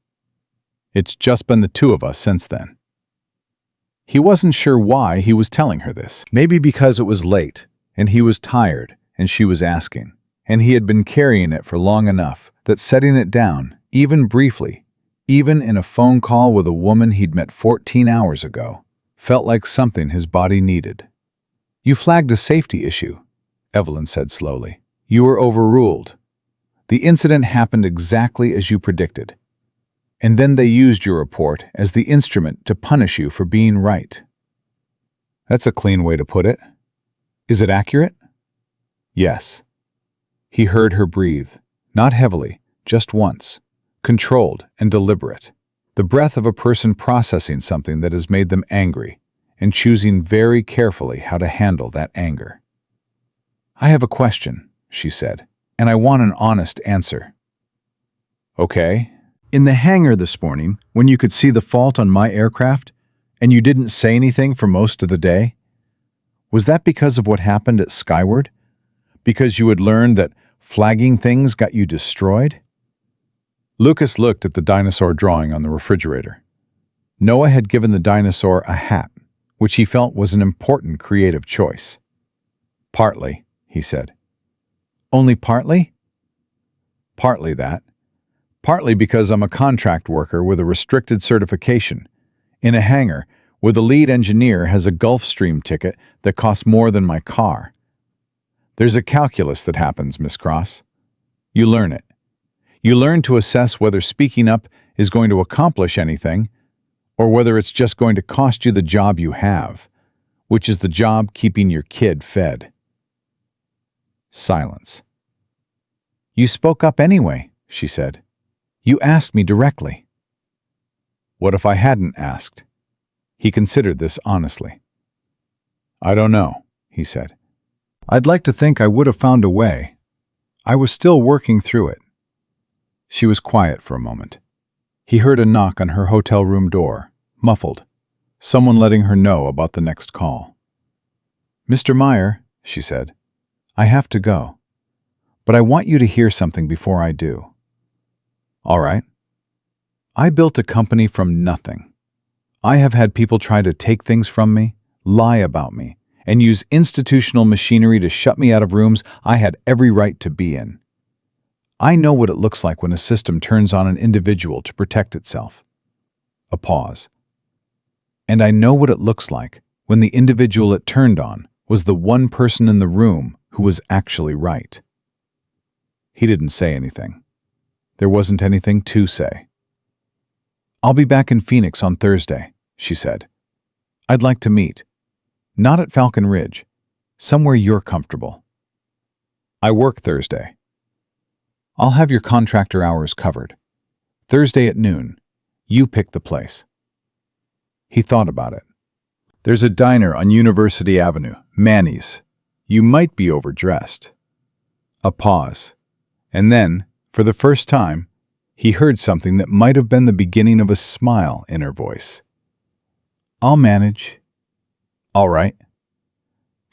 It's just been the two of us since then. He wasn't sure why he was telling her this. Maybe because it was late, and he was tired, and she was asking, and he had been carrying it for long enough that setting it down, even briefly, even in a phone call with a woman he'd met 14 hours ago, felt like something his body needed. You flagged a safety issue, Evelyn said slowly. You were overruled. The incident happened exactly as you predicted. And then they used your report as the instrument to punish you for being right. That's a clean way to put it. Is it accurate? Yes. He heard her breathe, not heavily, just once, controlled and deliberate. The breath of a person processing something that has made them angry and choosing very carefully how to handle that anger. I have a question, she said, and I want an honest answer. Okay. In the hangar this morning, when you could see the fault on my aircraft, and you didn't say anything for most of the day, was that because of what happened at Skyward? Because you had learned that flagging things got you destroyed? Lucas looked at the dinosaur drawing on the refrigerator. Noah had given the dinosaur a hat, which he felt was an important creative choice. Partly, he said. Only partly? Partly that. Partly because I'm a contract worker with a restricted certification, in a hangar where the lead engineer has a Gulfstream ticket that costs more than my car. There's a calculus that happens, Miss Cross. You learn it. You learn to assess whether speaking up is going to accomplish anything, or whether it's just going to cost you the job you have, which is the job keeping your kid fed. Silence. You spoke up anyway, she said. You asked me directly. What if I hadn't asked? He considered this honestly. I don't know, he said. I'd like to think I would have found a way. I was still working through it. She was quiet for a moment. He heard a knock on her hotel room door, muffled, someone letting her know about the next call. Mr. Meyer, she said, I have to go, but I want you to hear something before I do. All right. I built a company from nothing. I have had people try to take things from me, lie about me, and use institutional machinery to shut me out of rooms I had every right to be in. I know what it looks like when a system turns on an individual to protect itself. A pause. And I know what it looks like when the individual it turned on was the one person in the room who was actually right. He didn't say anything. There wasn't anything to say. I'll be back in Phoenix on Thursday, she said. I'd like to meet. Not at Falcon Ridge. Somewhere you're comfortable. I work Thursday. I'll have your contractor hours covered. Thursday at noon. You pick the place. He thought about it. There's a diner on University Avenue, Manny's. You might be overdressed. A pause. And then, for the first time, he heard something that might have been the beginning of a smile in her voice. I'll manage. All right.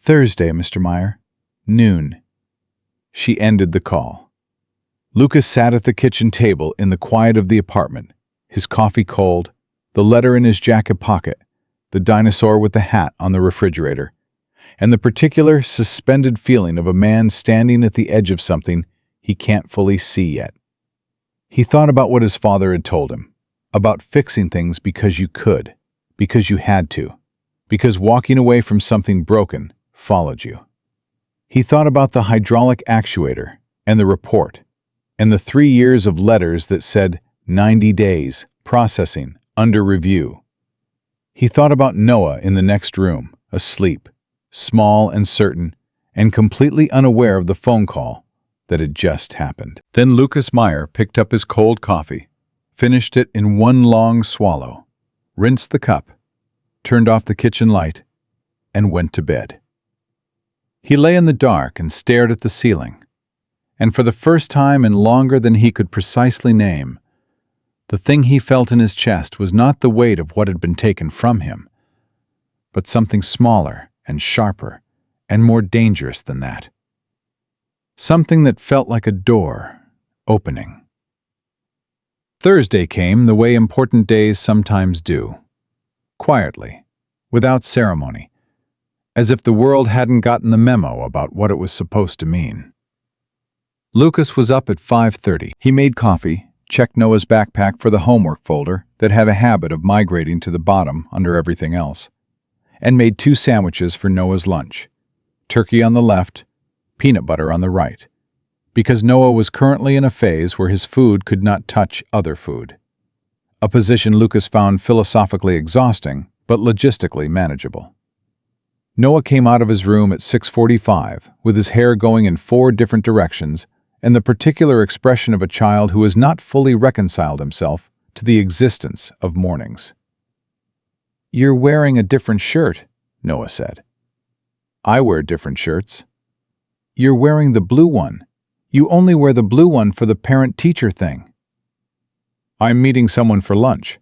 Thursday, Mr. Meyer. Noon. She ended the call. Lucas sat at the kitchen table in the quiet of the apartment, his coffee cold, the letter in his jacket pocket, the dinosaur with the hat on the refrigerator, and the particular suspended feeling of a man standing at the edge of something he can't fully see yet. He thought about what his father had told him, about fixing things because you could, because you had to, because walking away from something broken followed you. He thought about the hydraulic actuator and the report, and the 3 years of letters that said 90 days, processing, under review. He thought about Noah in the next room, asleep, small and certain, and completely unaware of the phone call that had just happened. Then Lucas Meyer picked up his cold coffee, finished it in one long swallow, rinsed the cup, turned off the kitchen light, and went to bed. He lay in the dark and stared at the ceiling. And for the first time in longer than he could precisely name, the thing he felt in his chest was not the weight of what had been taken from him, but something smaller and sharper and more dangerous than that. Something that felt like a door opening. Thursday came the way important days sometimes do, quietly, without ceremony, as if the world hadn't gotten the memo about what it was supposed to mean. Lucas was up at 5:30. He made coffee, checked Noah's backpack for the homework folder that had a habit of migrating to the bottom under everything else, and made 2 sandwiches for Noah's lunch, turkey on the left, peanut butter on the right, because Noah was currently in a phase where his food could not touch other food, a position Lucas found philosophically exhausting but logistically manageable. Noah came out of his room at 6:45 with his hair going in 4 different directions and the particular expression of a child who has not fully reconciled himself to the existence of mornings. "You're wearing a different shirt," Noah said. "I wear different shirts." "You're wearing the blue one. You only wear the blue one for the parent-teacher thing." "I'm meeting someone for lunch."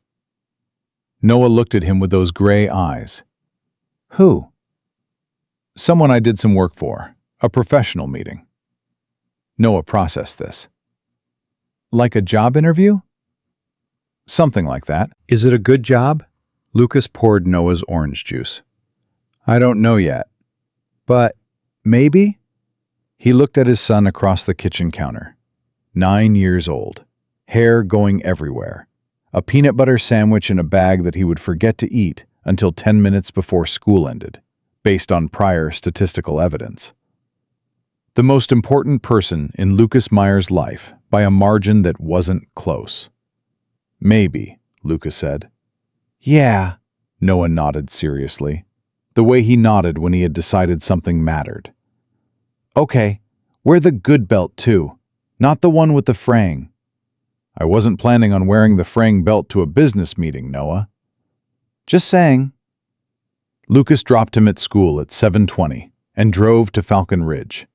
Noah looked at him with those gray eyes. "Who?" "Someone I did some work for. A professional meeting." Noah processed this. "Like a job interview?" "Something like that." "Is it a good job?" Lucas poured Noah's orange juice. "I don't know yet. But maybe?" He looked at his son across the kitchen counter. 9 years old, hair going everywhere, a peanut butter sandwich in a bag that he would forget to eat until 10 minutes before school ended, based on prior statistical evidence. The most important person in Lucas Meyer's life by a margin that wasn't close. "Maybe," Lucas said. "Yeah," Noah nodded seriously, the way he nodded when he had decided something mattered. "Okay, wear the good belt too, not the one with the fraying." "I wasn't planning on wearing the fraying belt to a business meeting, Noah." "Just saying." Lucas dropped him at school at 7:20 and drove to Falcon Ridge.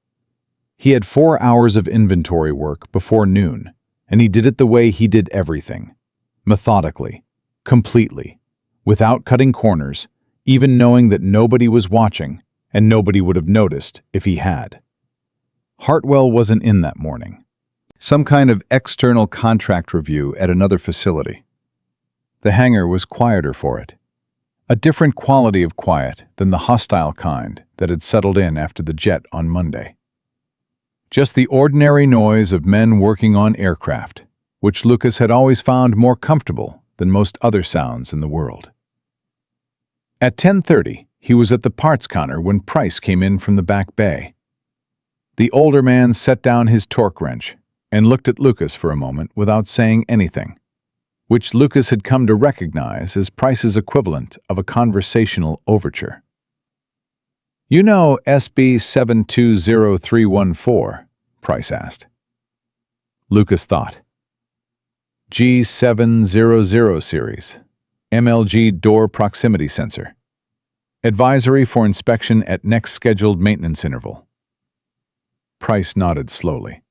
He had 4 hours of inventory work before noon, and he did it the way he did everything, methodically, completely, without cutting corners, even knowing that nobody was watching and nobody would have noticed if he had. Hartwell wasn't in that morning. Some kind of external contract review at another facility. The hangar was quieter for it. A different quality of quiet than the hostile kind that had settled in after the jet on Monday. Just the ordinary noise of men working on aircraft, which Lucas had always found more comfortable than most other sounds in the world. At 10:30, he was at the parts counter when Price came in from the back bay. The older man set down his torque wrench and looked at Lucas for a moment without saying anything, which Lucas had come to recognize as Price's equivalent of a conversational overture. "You know SB 720314, Price asked. Lucas thought. G700 series, MLG door proximity sensor. Advisory for inspection at next scheduled maintenance interval. Price nodded slowly.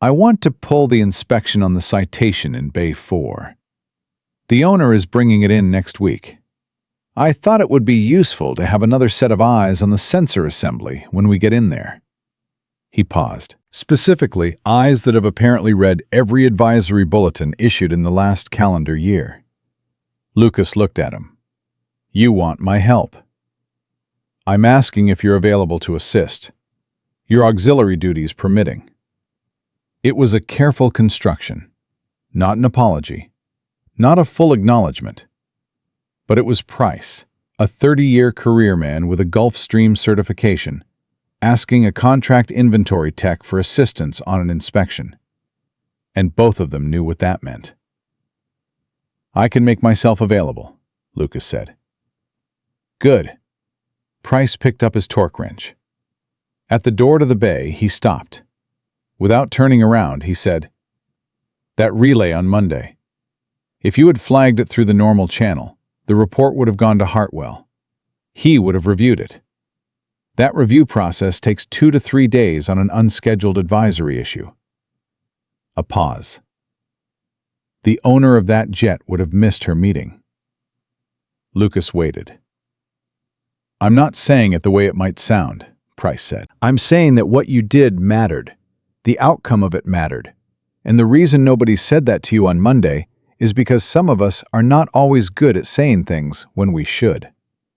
"I want to pull the inspection on the citation in Bay 4. The owner is bringing it in next week. I thought it would be useful to have another set of eyes on the sensor assembly when we get in there." He paused. "Specifically, eyes that have apparently read every advisory bulletin issued in the last calendar year." Lucas looked at him. "You want my help." "I'm asking if you're available to assist. Your auxiliary duties permitting." It was a careful construction, not an apology, not a full acknowledgement. But it was Price, a 30-year career man with a Gulfstream certification, asking a contract inventory tech for assistance on an inspection. And both of them knew what that meant. "I can make myself available," Lucas said. "Good." Price picked up his torque wrench. At the door to the bay, he stopped. Without turning around, he said, "That relay on Monday. If you had flagged it through the normal channel, the report would have gone to Hartwell. He would have reviewed it." That review process takes 2 to 3 days on an unscheduled advisory issue. A pause. The owner of that jet would have missed her meeting. Lucas waited. "I'm not saying it the way it might sound," Price said. "I'm saying that what you did mattered. The outcome of it mattered. And the reason nobody said that to you on Monday is because some of us are not always good at saying things when we should."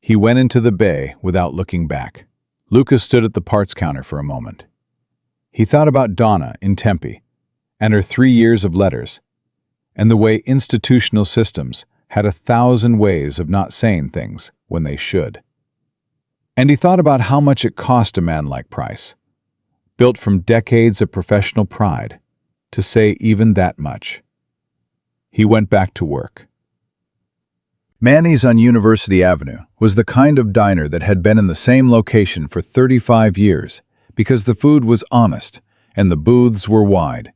He went into the bay without looking back. Lucas stood at the parts counter for a moment. He thought about Donna in Tempe and her 3 years of letters, and the way institutional systems had 1,000 ways of not saying things when they should. And he thought about how much it cost a man like Price, built from decades of professional pride, to say even that much. He went back to work. Manny's on University Avenue was the kind of diner that had been in the same location for 35 years because the food was honest and the booths were wide,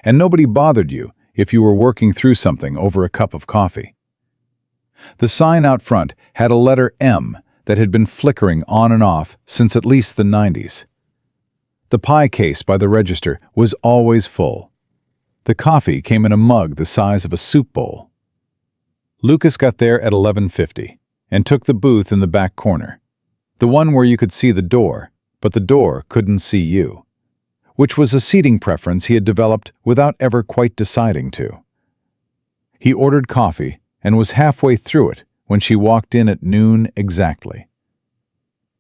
and nobody bothered you if you were working through something over a cup of coffee. The sign out front had a letter M that had been flickering on and off since at least the 90s. The pie case by the register was always full. The coffee came in a mug the size of a soup bowl. Lucas got there at 11:50 and took the booth in the back corner, the one where you could see the door, but the door couldn't see you, which was a seating preference he had developed without ever quite deciding to. He ordered coffee and was halfway through it when she walked in at noon exactly.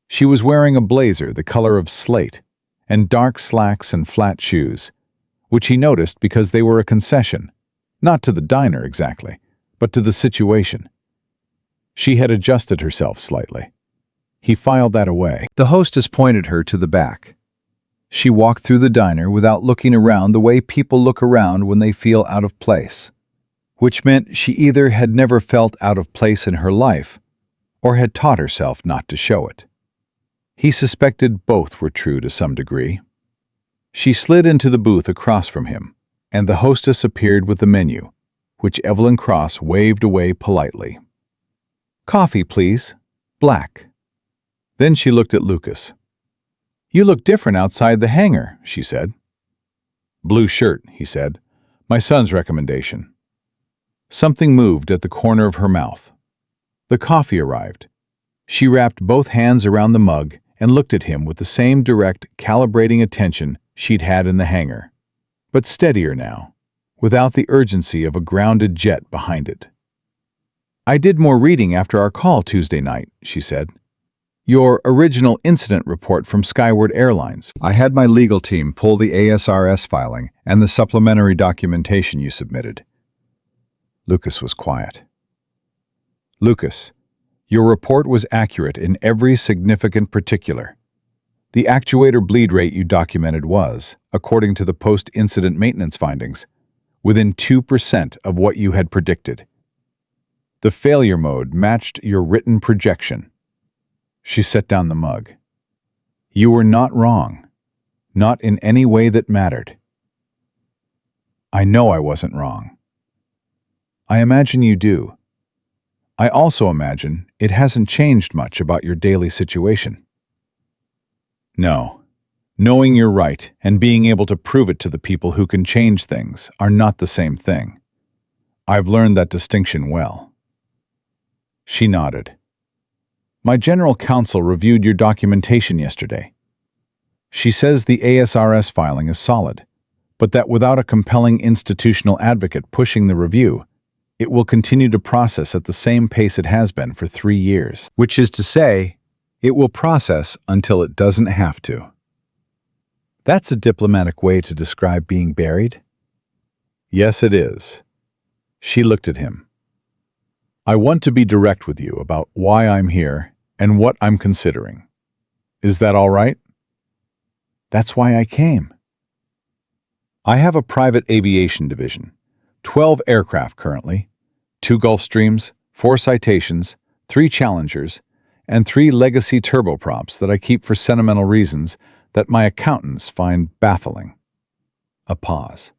She was wearing a blazer the color of slate and dark slacks and flat shoes, which he noticed because they were a concession, not to the diner exactly, but to the situation. She had adjusted herself slightly. He filed that away. The hostess pointed her to the back. She walked through the diner without looking around the way people look around when they feel out of place, which meant she either had never felt out of place in her life or had taught herself not to show it. He suspected both were true to some degree. She slid into the booth across from him, and the hostess appeared with the menu, which Evelyn Cross waved away politely. "Coffee, please. Black." Then she looked at Lucas. "You look different outside the hangar," she said. "Blue shirt," he said. "My son's recommendation." Something moved at the corner of her mouth. The coffee arrived. She wrapped both hands around the mug and looked at him with the same direct, calibrating attention she'd had in the hangar, but steadier now, without the urgency of a grounded jet behind it. "I did more reading after our call Tuesday night," she said. "Your original incident report from Skyward Airlines. I had my legal team pull the ASRS filing and the supplementary documentation you submitted." Lucas was quiet. "Lucas, your report was accurate in every significant particular. The actuator bleed rate you documented was, according to the post-incident maintenance findings, within 2% of what you had predicted. The failure mode matched your written projection." She set down the mug. "You were not wrong, not in any way that mattered." "I know I wasn't wrong." "I imagine you do. I also imagine it hasn't changed much about your daily situation." "No. Knowing you're right and being able to prove it to the people who can change things are not the same thing. I've learned that distinction well." She nodded. "My general counsel reviewed your documentation yesterday. She says the ASRS filing is solid, but that without a compelling institutional advocate pushing the review, it will continue to process at the same pace it has been for 3 years. Which is to say, it will process until it doesn't have to." That's a diplomatic way to describe being buried. "Yes, it is." She looked at him. "I want to be direct with you about why I'm here and what I'm considering. Is that all right?" "That's why I came." "I have a private aviation division, 12 aircraft currently, 2 Gulfstreams, 4 Citations, 3 Challengers, and 3 legacy turboprops that I keep for sentimental reasons that my accountants find baffling." A pause.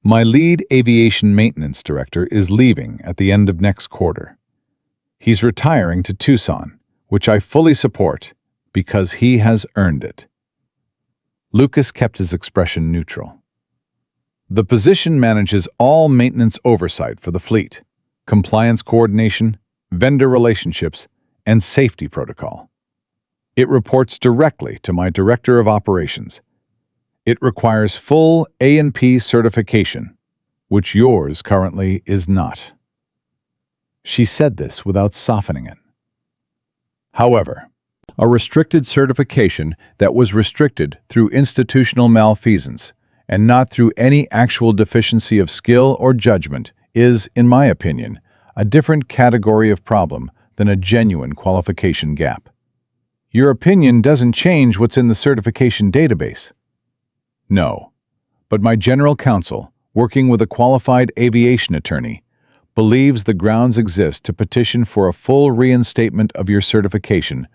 "My lead aviation maintenance director is leaving at the end of next quarter. He's retiring to Tucson, which I fully support because he has earned it. Lucas kept his expression neutral. The position manages all maintenance oversight for the fleet, compliance coordination, vendor relationships, and safety protocol. It reports directly to my Director of Operations. It requires full A&P certification, which yours currently is not. She said this without softening it. However, a restricted certification that was restricted through institutional malfeasance and not through any actual deficiency of skill or judgment is, in my opinion, a different category of problem than a genuine qualification gap. Your opinion doesn't change what's in the certification database. No, but my general counsel, working with a qualified aviation attorney, believes the grounds exist to petition for a full reinstatement of your certification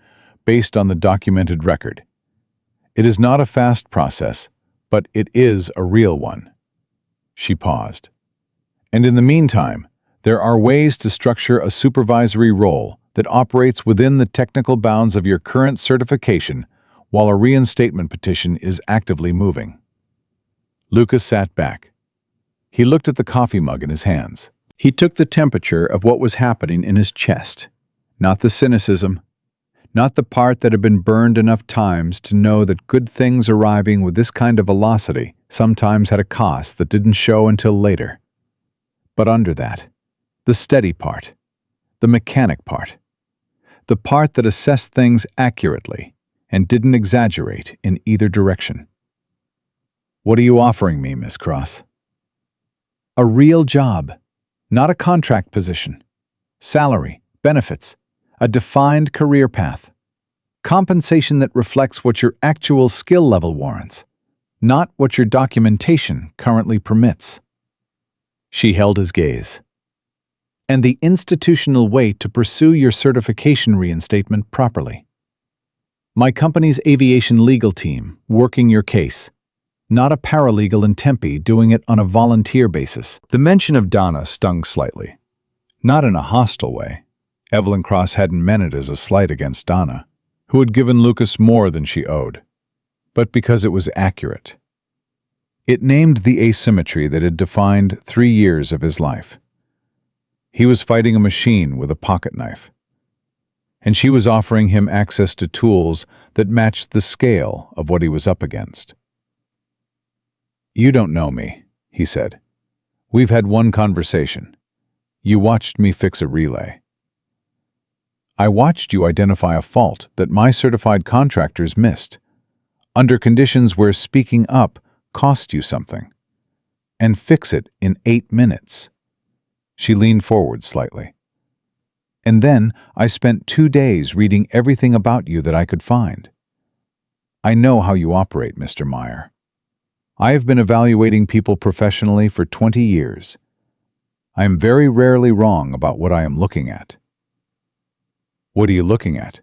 based on the documented record. It is not a fast process, but it is a real one. She paused. And in the meantime, there are ways to structure a supervisory role that operates within the technical bounds of your current certification while a reinstatement petition is actively moving. Lucas sat back. He looked at the coffee mug in his hands. He took the temperature of what was happening in his chest, not the cynicism, not the part that had been burned enough times to know that good things arriving with this kind of velocity sometimes had a cost that didn't show until later. But under that, the steady part, the mechanic part, the part that assessed things accurately and didn't exaggerate in either direction. What are you offering me, Miss Cross? A real job, not a contract position. Salary, benefits, a defined career path. Compensation that reflects what your actual skill level warrants, not what your documentation currently permits. She held his gaze. And the institutional way to pursue your certification reinstatement properly. My company's aviation legal team working your case, not a paralegal in Tempe doing it on a volunteer basis. The mention of Donna stung slightly. Not in a hostile way. Evelyn Cross hadn't meant it as a slight against Donna, who had given Lucas more than she owed, but because it was accurate. It named the asymmetry that had defined 3 years of his life. He was fighting a machine with a pocket knife, and she was offering him access to tools that matched the scale of what he was up against. You don't know me, he said. We've had one conversation. You watched me fix a relay. I watched you identify a fault that my certified contractors missed, under conditions where speaking up cost you something, and fix it in 8 minutes. She leaned forward slightly. And then I spent 2 days reading everything about you that I could find. I know how you operate, Mr. Meyer. I have been evaluating people professionally for 20 years. I am very rarely wrong about what I am looking at. What are you looking at?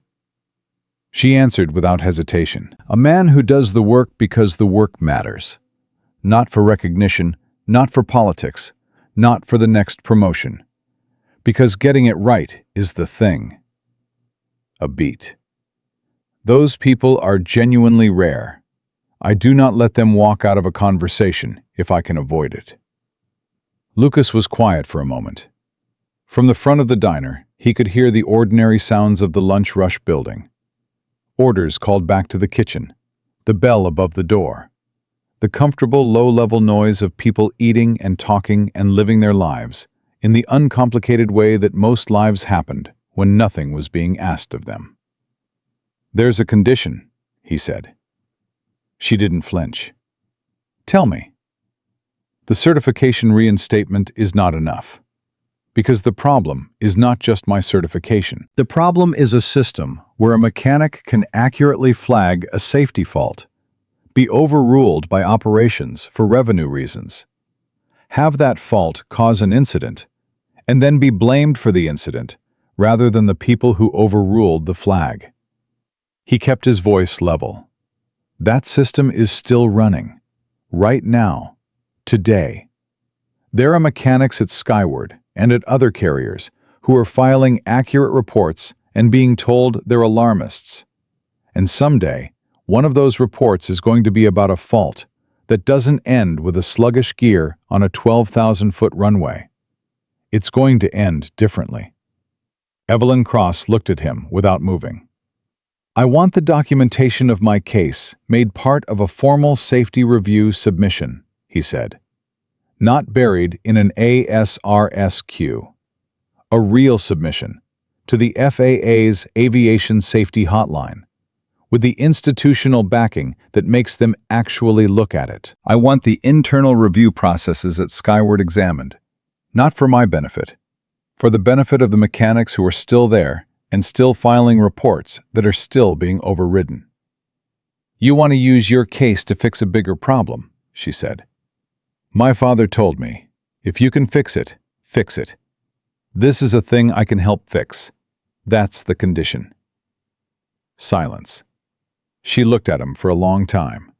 She answered without hesitation. A man who does the work because the work matters. Not for recognition, not for politics, not for the next promotion. Because getting it right is the thing. A beat. Those people are genuinely rare. I do not let them walk out of a conversation if I can avoid it. Lucas was quiet for a moment. From the front of the diner, he could hear the ordinary sounds of the lunch rush building. Orders called back to the kitchen, the bell above the door, the comfortable low-level noise of people eating and talking and living their lives in the uncomplicated way that most lives happened when nothing was being asked of them. There's a condition, he said. She didn't flinch. Tell me. The certification reinstatement is not enough. Because the problem is not just my certification. The problem is a system where a mechanic can accurately flag a safety fault, be overruled by operations for revenue reasons, have that fault cause an incident, and then be blamed for the incident rather than the people who overruled the flag. He kept his voice level. That system is still running, right now, today. There are mechanics at Skyward and at other carriers who are filing accurate reports and being told they're alarmists. And someday, one of those reports is going to be about a fault that doesn't end with a sluggish gear on a 12,000-foot runway. It's going to end differently. Evelyn Cross looked at him without moving. I want the documentation of my case made part of a formal safety review submission, he said. Not buried in an ASRS queue. A real submission to the FAA's Aviation Safety Hotline, with the institutional backing that makes them actually look at it. I want the internal review processes at Skyward examined, not for my benefit, for the benefit of the mechanics who are still there and still filing reports that are still being overridden. You want to use your case to fix a bigger problem, she said. My father told me, if you can fix it, fix it. This is a thing I can help fix. That's the condition. Silence. She looked at him for a long time.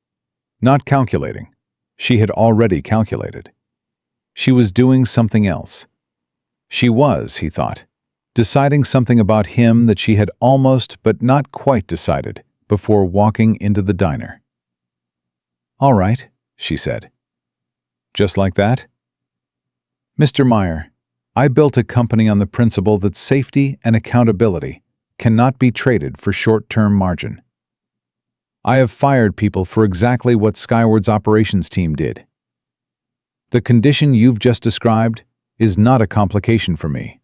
Not calculating. She had already calculated. She was doing something else. She was, he thought, deciding something about him that she had almost but not quite decided before walking into the diner. All right, she said. Just like that? Mr. Meyer, I built a company on the principle that safety and accountability cannot be traded for short-term margin. I have fired people for exactly what Skyward's operations team did. The condition you've just described is not a complication for me.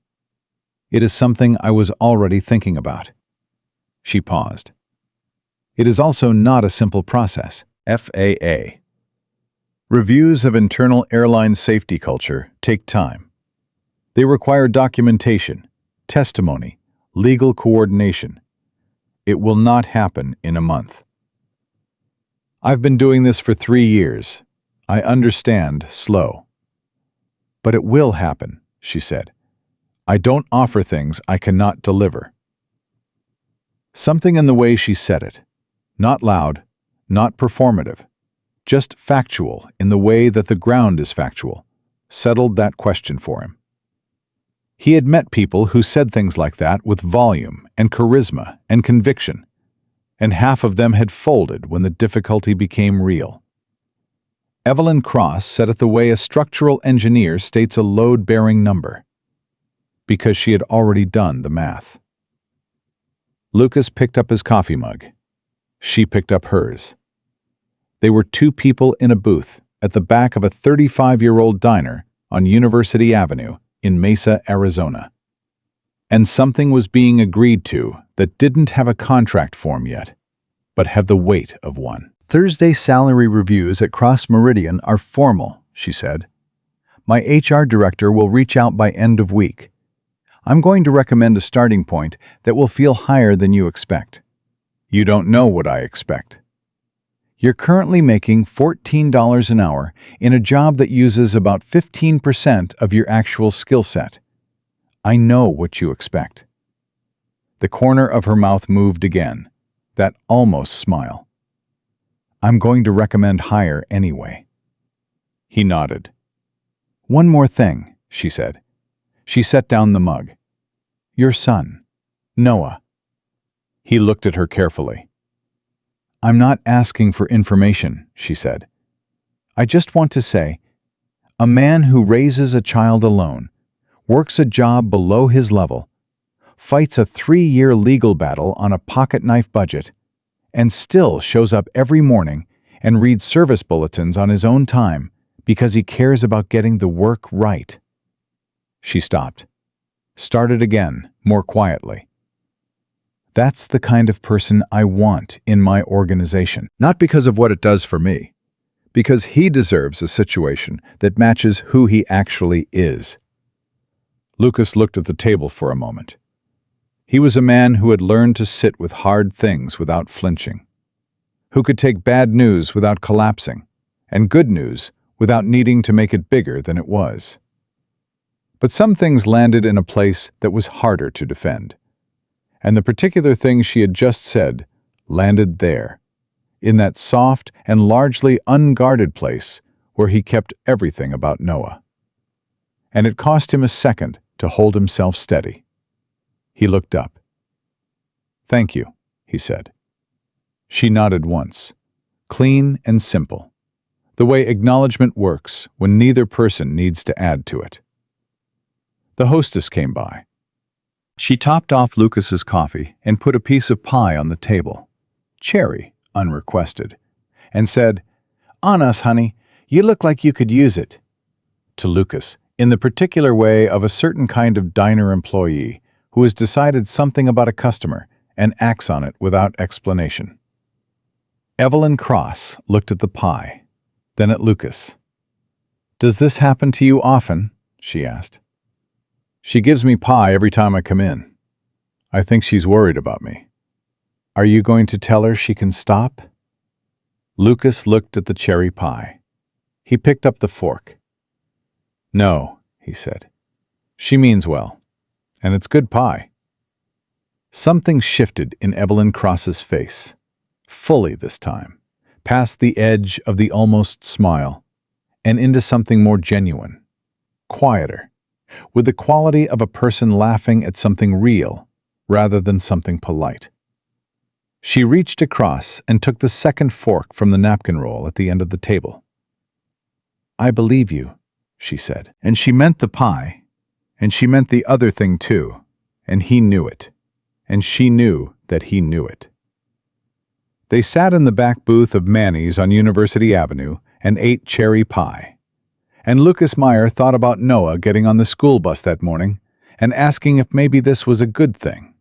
It is something I was already thinking about. She paused. It is also not a simple process. FAA. Reviews of internal airline safety culture take time. They require documentation, testimony, legal coordination. It will not happen in a month. I've been doing this for 3 years. I understand slow. But it will happen, she said. I don't offer things I cannot deliver. Something in the way she said it, not loud, not performative, just factual in the way that the ground is factual, settled that question for him. He had met people who said things like that with volume and charisma and conviction, and half of them had folded when the difficulty became real. Evelyn Cross said it the way a structural engineer states a load-bearing number, because she had already done the math. Lucas picked up his coffee mug. She picked up hers. They were 2 people in a booth at the back of a 35-year-old diner on University Avenue in Mesa, Arizona. And something was being agreed to that didn't have a contract form yet, but had the weight of one. Thursday salary reviews at Cross Meridian are formal, she said. My HR director will reach out by end of week. I'm going to recommend a starting point that will feel higher than you expect. You don't know what I expect. You're currently making $14 an hour in a job that uses about 15% of your actual skill set. I know what you expect. The corner of her mouth moved again, that almost smile. I'm going to recommend higher anyway. He nodded. One more thing, she said. She set down the mug. Your son, Noah. He looked at her carefully. I'm not asking for information, she said. I just want to say, a man who raises a child alone, works a job below his level, fights a 3-year legal battle on a pocket-knife budget, and still shows up every morning and reads service bulletins on his own time because he cares about getting the work right. She stopped. Started again, more quietly. That's the kind of person I want in my organization. Not because of what it does for me, because he deserves a situation that matches who he actually is. Lucas looked at the table for a moment. He was a man who had learned to sit with hard things without flinching, who could take bad news without collapsing, and good news without needing to make it bigger than it was. But some things landed in a place that was harder to defend. And the particular thing she had just said landed there, in that soft and largely unguarded place where he kept everything about Noah. And it cost him a second to hold himself steady. He looked up. Thank you, he said. She nodded once. Clean and simple. The way acknowledgement works when neither person needs to add to it. The hostess came by. She topped off Lucas's coffee and put a piece of pie on the table, cherry, unrequested, and said, "On us, honey. You look like you could use it." To Lucas, in the particular way of a certain kind of diner employee who has decided something about a customer and acts on it without explanation. Evelyn Cross looked at the pie, then at Lucas. "Does this happen to you often?" she asked. "She gives me pie every time I come in. I think she's worried about me." "Are you going to tell her she can stop?" Lucas looked at the cherry pie. He picked up the fork. "No," he said. "She means well, and it's good pie." Something shifted in Evelyn Cross's face, fully this time, past the edge of the almost smile, and into something more genuine, quieter, with the quality of a person laughing at something real rather than something polite. She reached across and took the second fork from the napkin roll at the end of the table. "I believe you," she said. And she meant the pie, and she meant the other thing too, and he knew it, and she knew that he knew it. They sat in the back booth of Manny's on University Avenue and ate cherry pie. And Lucas Meyer thought about Noah getting on the school bus that morning and asking if maybe this was a good thing.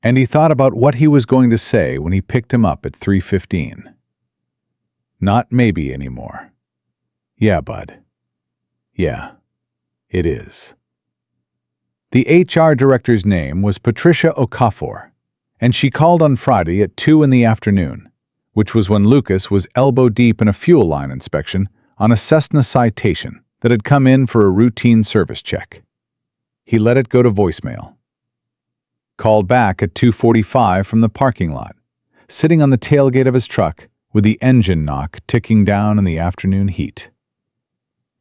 And he thought about what he was going to say when he picked him up at 3:15. Not maybe anymore. Yeah, bud. Yeah, it is. The HR director's name was Patricia Okafor, and she called on Friday at 2 in the afternoon, which was when Lucas was elbow-deep in a fuel line inspection on a Cessna Citation that had come in for a routine service check. He let it go to voicemail. Called back at 2:45 from the parking lot, sitting on the tailgate of his truck with the engine knock ticking down in the afternoon heat.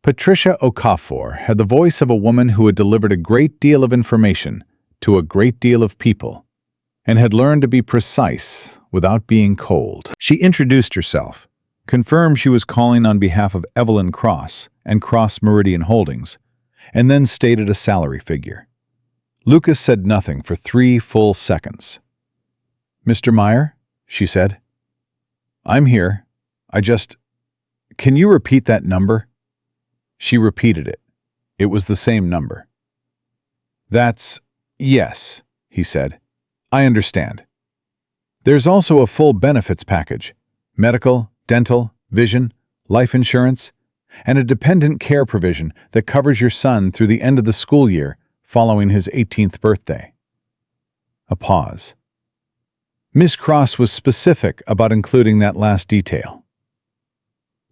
Patricia Okafor had the voice of a woman who had delivered a great deal of information to a great deal of people and had learned to be precise without being cold. She introduced herself, confirmed she was calling on behalf of Evelyn Cross and Cross Meridian Holdings, and then stated a salary figure. Lucas said nothing for 3 full seconds. "Mr. Meyer," she said. "I'm here. Can you repeat that number?" She repeated it. It was the same number. Yes, he said. "I understand. There's also a full benefits package, medical, dental, vision, life insurance, and a dependent care provision that covers your son through the end of the school year following his 18th birthday." A pause. Miss Cross was specific about including that last detail.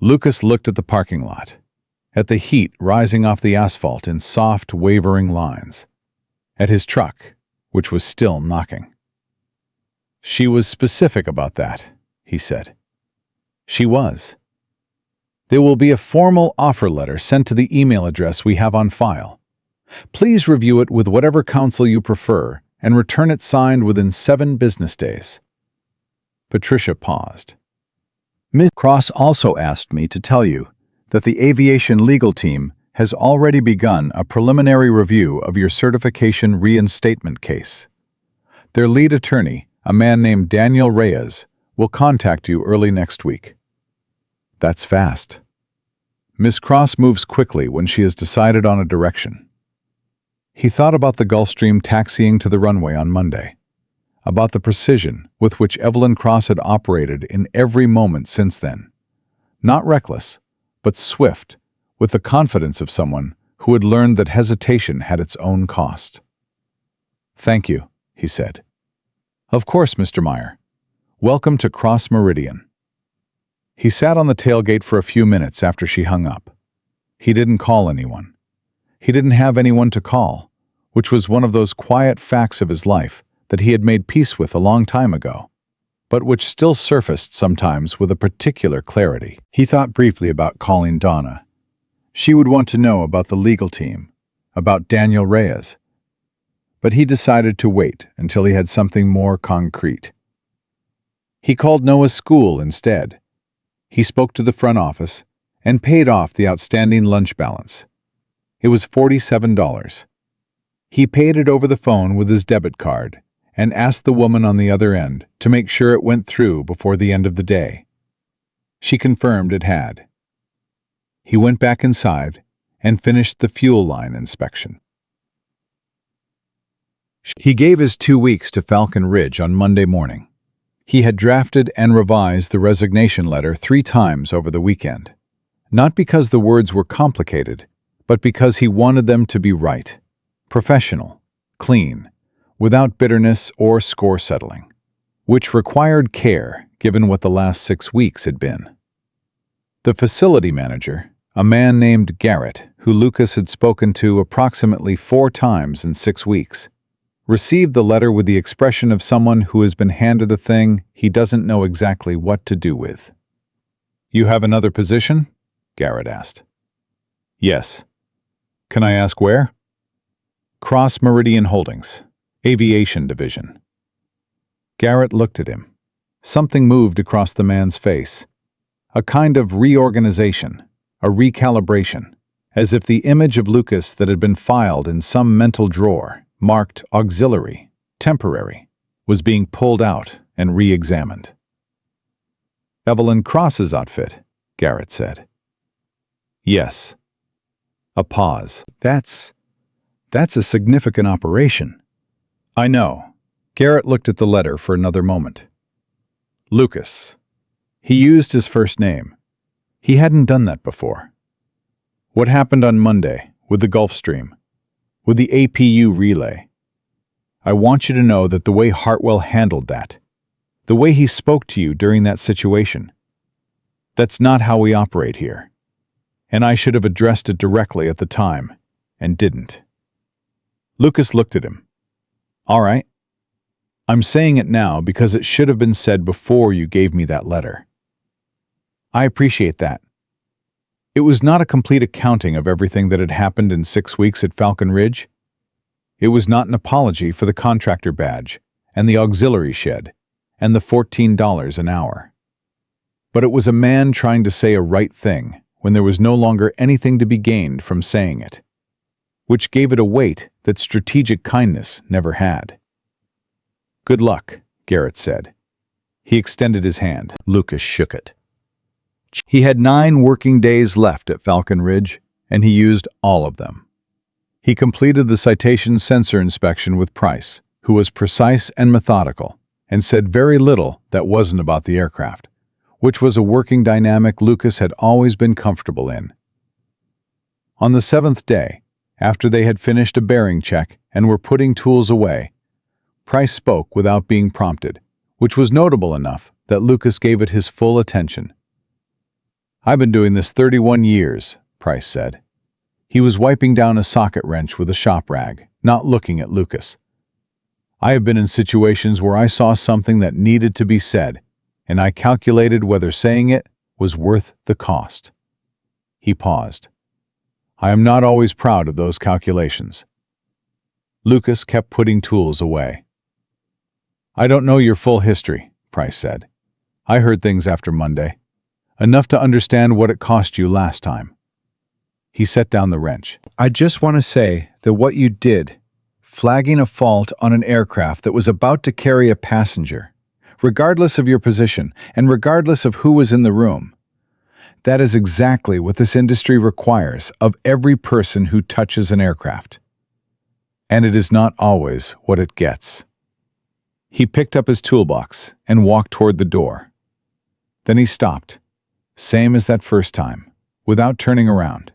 Lucas looked at the parking lot, at the heat rising off the asphalt in soft, wavering lines, at his truck, which was still knocking. "She was specific about that," he said. "She was. There will be a formal offer letter sent to the email address we have on file. Please review it with whatever counsel you prefer and return it signed within 7 business days." Patricia paused. "Ms. Cross also asked me to tell you that the aviation legal team has already begun a preliminary review of your certification reinstatement case. Their lead attorney, a man named Daniel Reyes, will contact you early next week." That's fast. Miss Cross moves quickly when she has decided on a direction. He thought about the Gulfstream taxiing to the runway on Monday, about the precision with which Evelyn Cross had operated in every moment since then. Not reckless, but swift, with the confidence of someone who had learned that hesitation had its own cost. "Thank you," he said. "Of course, Mr. Meyer. Welcome to Cross Meridian." He sat on the tailgate for a few minutes after she hung up. He didn't call anyone. He didn't have anyone to call, which was one of those quiet facts of his life that he had made peace with a long time ago, but which still surfaced sometimes with a particular clarity. He thought briefly about calling Donna. She would want to know about the legal team, about Daniel Reyes. But he decided to wait until he had something more concrete. He called Noah's school instead. He spoke to the front office and paid off the outstanding lunch balance. It was $47. He paid it over the phone with his debit card and asked the woman on the other end to make sure it went through before the end of the day. She confirmed it had. He went back inside and finished the fuel line inspection. He gave his 2 weeks to Falcon Ridge on Monday morning. He had drafted and revised the resignation letter 3 times over the weekend, not because the words were complicated, but because he wanted them to be right, professional, clean, without bitterness or score settling, which required care given what the last 6 weeks had been. The facility manager, a man named Garrett, who Lucas had spoken to approximately 4 times in 6 weeks, received the letter with the expression of someone who has been handed a thing he doesn't know exactly what to do with. "You have another position?" Garrett asked. "Yes. Can I ask where?" "Cross Meridian Holdings, Aviation Division." Garrett looked at him. Something moved across the man's face. A kind of reorganization, a recalibration, as if the image of Lucas that had been filed in some mental drawer, marked auxiliary, temporary, was being pulled out and re-examined. "Evelyn Cross's outfit," Garrett said. "Yes." A pause. That's a significant operation." "I know." Garrett looked at the letter for another moment. "Lucas." He used his first name. He hadn't done that before. "What happened on Monday with the Gulfstream? With the APU relay? I want you to know that the way Hartwell handled that, the way he spoke to you during that situation, that's not how we operate here. And I should have addressed it directly at the time, and didn't." Lucas looked at him. "All right. I'm saying it now because it should have been said before you gave me that letter. I appreciate that. It was not a complete accounting of everything that had happened in 6 weeks at Falcon Ridge. It was not an apology for the contractor badge and the auxiliary shed and the $14 an hour. But it was a man trying to say a right thing when there was no longer anything to be gained from saying it, which gave it a weight that strategic kindness never had. "Good luck," Garrett said. He extended his hand. Lucas shook it. He had 9 working days left at Falcon Ridge, and he used all of them. He completed the citation sensor inspection with Price, who was precise and methodical, and said very little that wasn't about the aircraft, which was a working dynamic Lucas had always been comfortable in. On the 7th day, after they had finished a bearing check and were putting tools away, Price spoke without being prompted, which was notable enough that Lucas gave it his full attention. "I've been doing this 31 years, Price said. He was wiping down a socket wrench with a shop rag, not looking at Lucas. "I have been in situations where I saw something that needed to be said, and I calculated whether saying it was worth the cost." He paused. "I am not always proud of those calculations." Lucas kept putting tools away. "I don't know your full history," Price said. "I heard things after Monday. Enough to understand what it cost you last time." He set down the wrench. "I just want to say that what you did, flagging a fault on an aircraft that was about to carry a passenger, regardless of your position and regardless of who was in the room, that is exactly what this industry requires of every person who touches an aircraft. And it is not always what it gets." He picked up his toolbox and walked toward the door. Then he stopped, same as that first time, without turning around.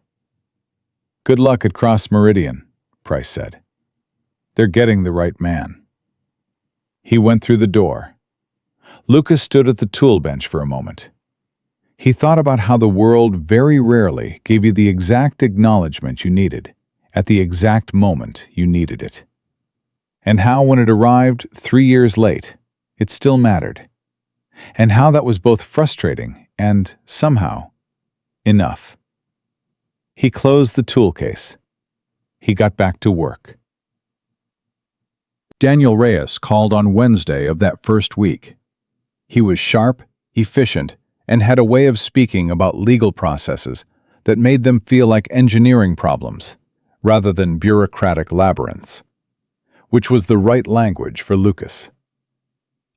"Good luck at Cross Meridian," Price said. "They're getting the right man." He went through the door. Lucas stood at the tool bench for a moment. He thought about how the world very rarely gave you the exact acknowledgement you needed, at the exact moment you needed it. And how when it arrived 3 years late, it still mattered. And how that was both frustrating and, somehow, enough. He closed the tool case. He got back to work. Daniel Reyes called on Wednesday of that first week. He was sharp, efficient, and had a way of speaking about legal processes that made them feel like engineering problems, rather than bureaucratic labyrinths, which was the right language for Lucas.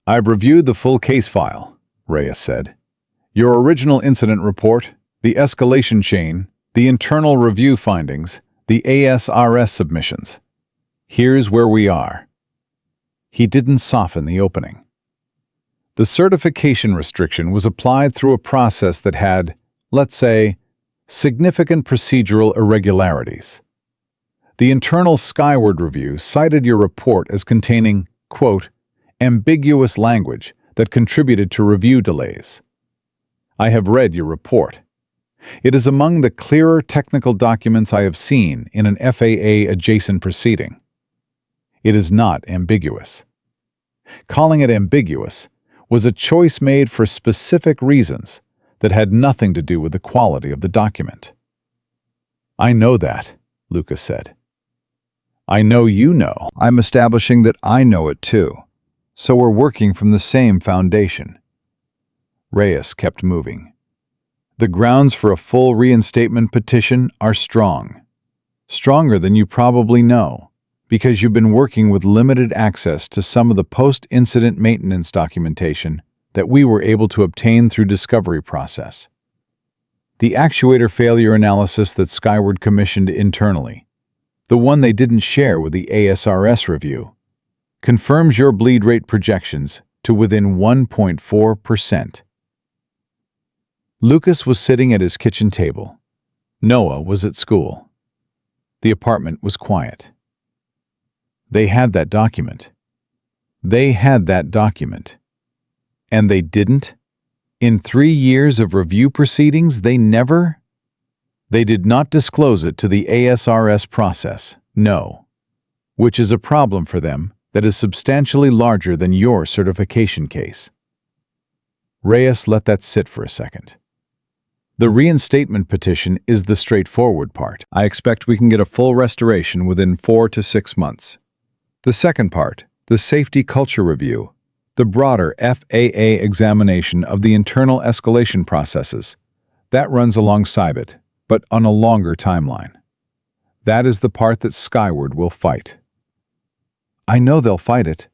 "I've reviewed the full case file," Reyes said. "Your original incident report, the escalation chain, the internal review findings, the ASRS submissions. Here's where we are." He didn't soften the opening. The certification restriction was applied through a process that had, let's say, significant procedural irregularities. The internal Skyward review cited your report as containing, quote, ambiguous language that contributed to review delays. I have read your report. It is among the clearer technical documents I have seen in an FAA-adjacent proceeding. It is not ambiguous. Calling it ambiguous was a choice made for specific reasons that had nothing to do with the quality of the document. "I know that," Lucas said. "I know you know. I'm establishing that I know it too. So we're working from the same foundation." Reyes kept moving. "The grounds for a full reinstatement petition are strong. Stronger than you probably know, because you've been working with limited access to some of the post-incident maintenance documentation that we were able to obtain through discovery process. The actuator failure analysis that Skyward commissioned internally, the one they didn't share with the ASRS review, confirms your bleed rate projections to within 1.4%. Lucas was sitting at his kitchen table. Noah was at school. The apartment was quiet. They had that document. They had that document. And they didn't? In 3 years of review proceedings, they did not disclose it to the ASRS process, no. Which is a problem for them that is substantially larger than your certification case. Reyes let that sit for a second. The reinstatement petition is the straightforward part. I expect we can get a full restoration within 4 to 6 months. The second part, the safety culture review, the broader FAA examination of the internal escalation processes, that runs alongside it, but on a longer timeline. That is the part that Skyward will fight. I know they'll fight it.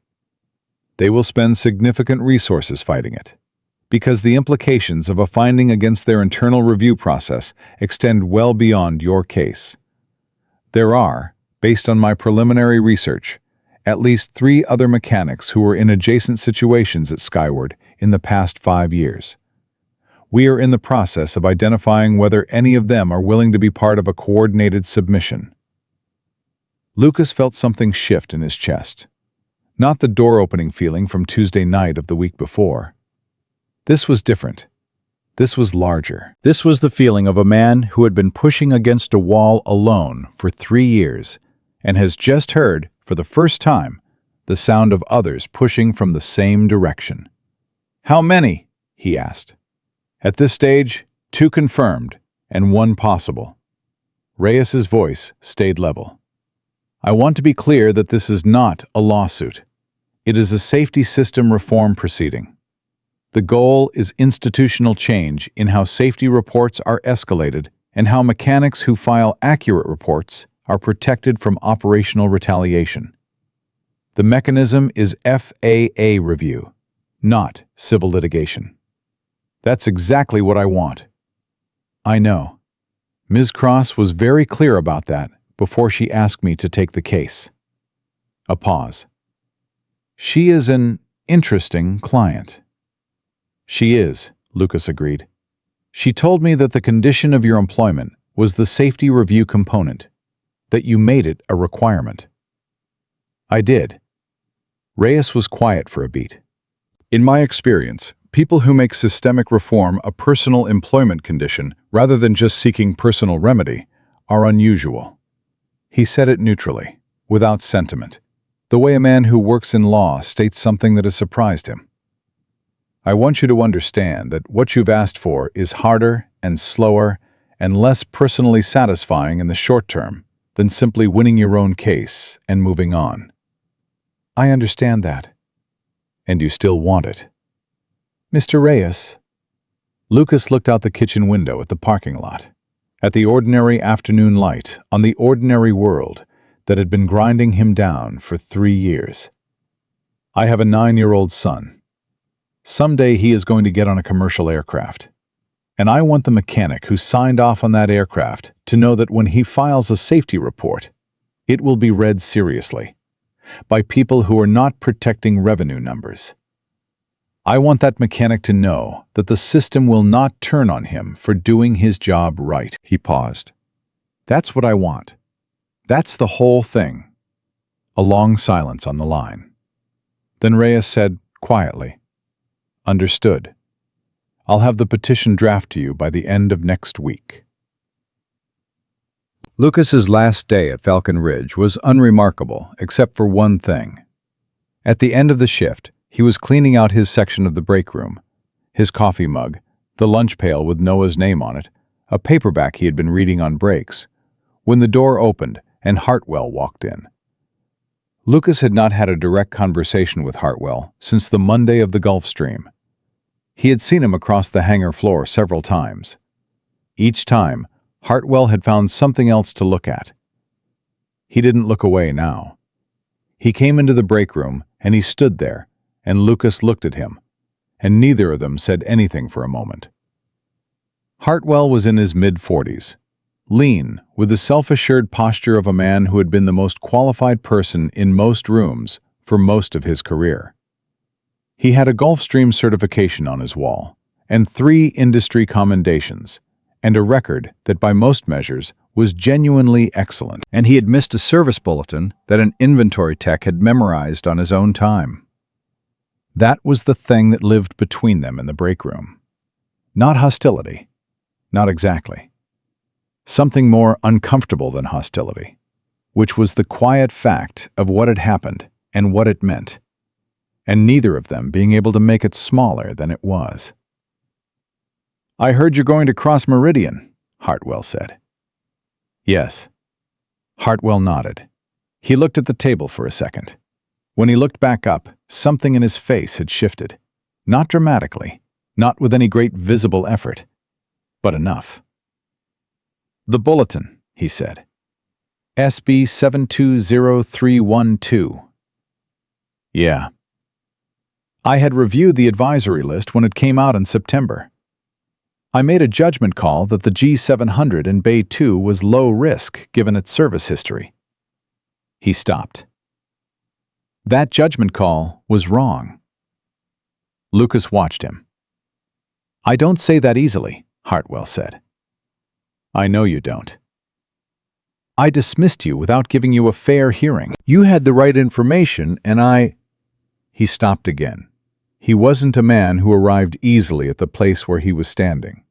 They will spend significant resources fighting it, because the implications of a finding against their internal review process extend well beyond your case. There are, based on my preliminary research, at least 3 other mechanics who were in adjacent situations at Skyward in the past 5 years. We are in the process of identifying whether any of them are willing to be part of a coordinated submission. Lucas felt something shift in his chest. Not the door-opening feeling from Tuesday night of the week before. This was different. This was larger. This was the feeling of a man who had been pushing against a wall alone for 3 years and has just heard, for the first time, the sound of others pushing from the same direction. "How many?" he asked. "At this stage, 2 confirmed and 1 possible." Reyes's voice stayed level. "I want to be clear that this is not a lawsuit. It is a safety system reform proceeding. The goal is institutional change in how safety reports are escalated and how mechanics who file accurate reports are protected from operational retaliation. The mechanism is FAA review, not civil litigation. That's exactly what I want." "I know. Ms. Cross was very clear about that before she asked me to take the case." A pause. "She is an interesting client." "She is," Lucas agreed. "She told me that the condition of your employment was the safety review component, that you made it a requirement." "I did." Reyes was quiet for a beat. "In my experience, people who make systemic reform a personal employment condition rather than just seeking personal remedy are unusual." He said it neutrally, without sentiment, the way a man who works in law states something that has surprised him. "I want you to understand that what you've asked for is harder and slower and less personally satisfying in the short term than simply winning your own case and moving on." "I understand that." "And you still want it." Mr. Reyes. Lucas looked out the kitchen window at the parking lot, at the ordinary afternoon light on the ordinary world that had been grinding him down for 3 years. I have a 9-year-old son. Someday he is going to get on a commercial aircraft. And I want the mechanic who signed off on that aircraft to know that when he files a safety report, it will be read seriously by people who are not protecting revenue numbers. I want that mechanic to know that the system will not turn on him for doing his job right. He paused. That's what I want. That's the whole thing. A long silence on the line. Then Reyes said quietly, "Understood. I'll have the petition draft to you by the end of next week." Lucas's last day at Falcon Ridge was unremarkable except for one thing. At the end of the shift, he was cleaning out his section of the break room, his coffee mug, the lunch pail with Noah's name on it, a paperback he had been reading on breaks, when the door opened and Hartwell walked in. Lucas had not had a direct conversation with Hartwell since the Monday of the Gulf Stream. He had seen him across the hangar floor several times. Each time, Hartwell had found something else to look at. He didn't look away now. He came into the break room and he stood there, and Lucas looked at him, and neither of them said anything for a moment. Hartwell was in his mid-40s, lean, with the self-assured posture of a man who had been the most qualified person in most rooms for most of his career. He had a Gulfstream certification on his wall, and 3 industry commendations, and a record that by most measures was genuinely excellent. And he had missed a service bulletin that an inventory tech had memorized on his own time. That was the thing that lived between them in the break room. Not hostility. Not exactly. Something more uncomfortable than hostility, which was the quiet fact of what had happened and what it meant, and neither of them being able to make it smaller than it was. "I heard you're going to cross Meridian," Hartwell said. "Yes." Hartwell nodded. He looked at the table for a second. When he looked back up, something in his face had shifted. Not dramatically, not with any great visible effort, but enough. "The bulletin," he said. "SB 720312. "Yeah." "I had reviewed the advisory list when it came out in September. I made a judgment call that the G700 in Bay 2 was low risk given its service history." He stopped. "That judgment call was wrong." Lucas watched him. "I don't say that easily," Hartwell said. "I know you don't. I dismissed you without giving you a fair hearing. You had the right information, and I—" He stopped again. He wasn't a man who arrived easily at the place where he was standing.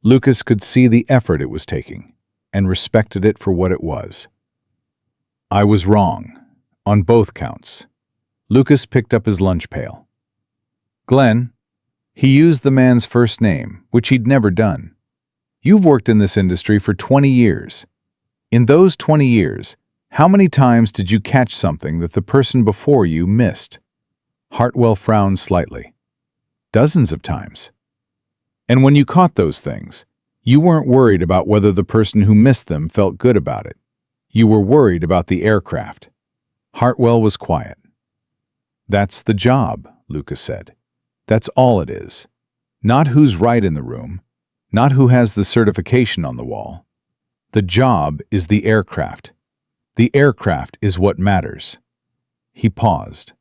Lucas could see the effort it was taking, and respected it for what it was. "I was wrong, on both counts." Lucas picked up his lunch pail. "Glenn," he used the man's first name, which he'd never done. "You've worked in this industry for 20 years. In those 20 years, how many times did you catch something that the person before you missed?" Hartwell frowned slightly. "Dozens of times. And when you caught those things, you weren't worried about whether the person who missed them felt good about it. You were worried about the aircraft." Hartwell was quiet. "That's the job," Lucas said. "That's all it is. Not who's right in the room, not who has the certification on the wall. The job is the aircraft. The aircraft is what matters." He paused.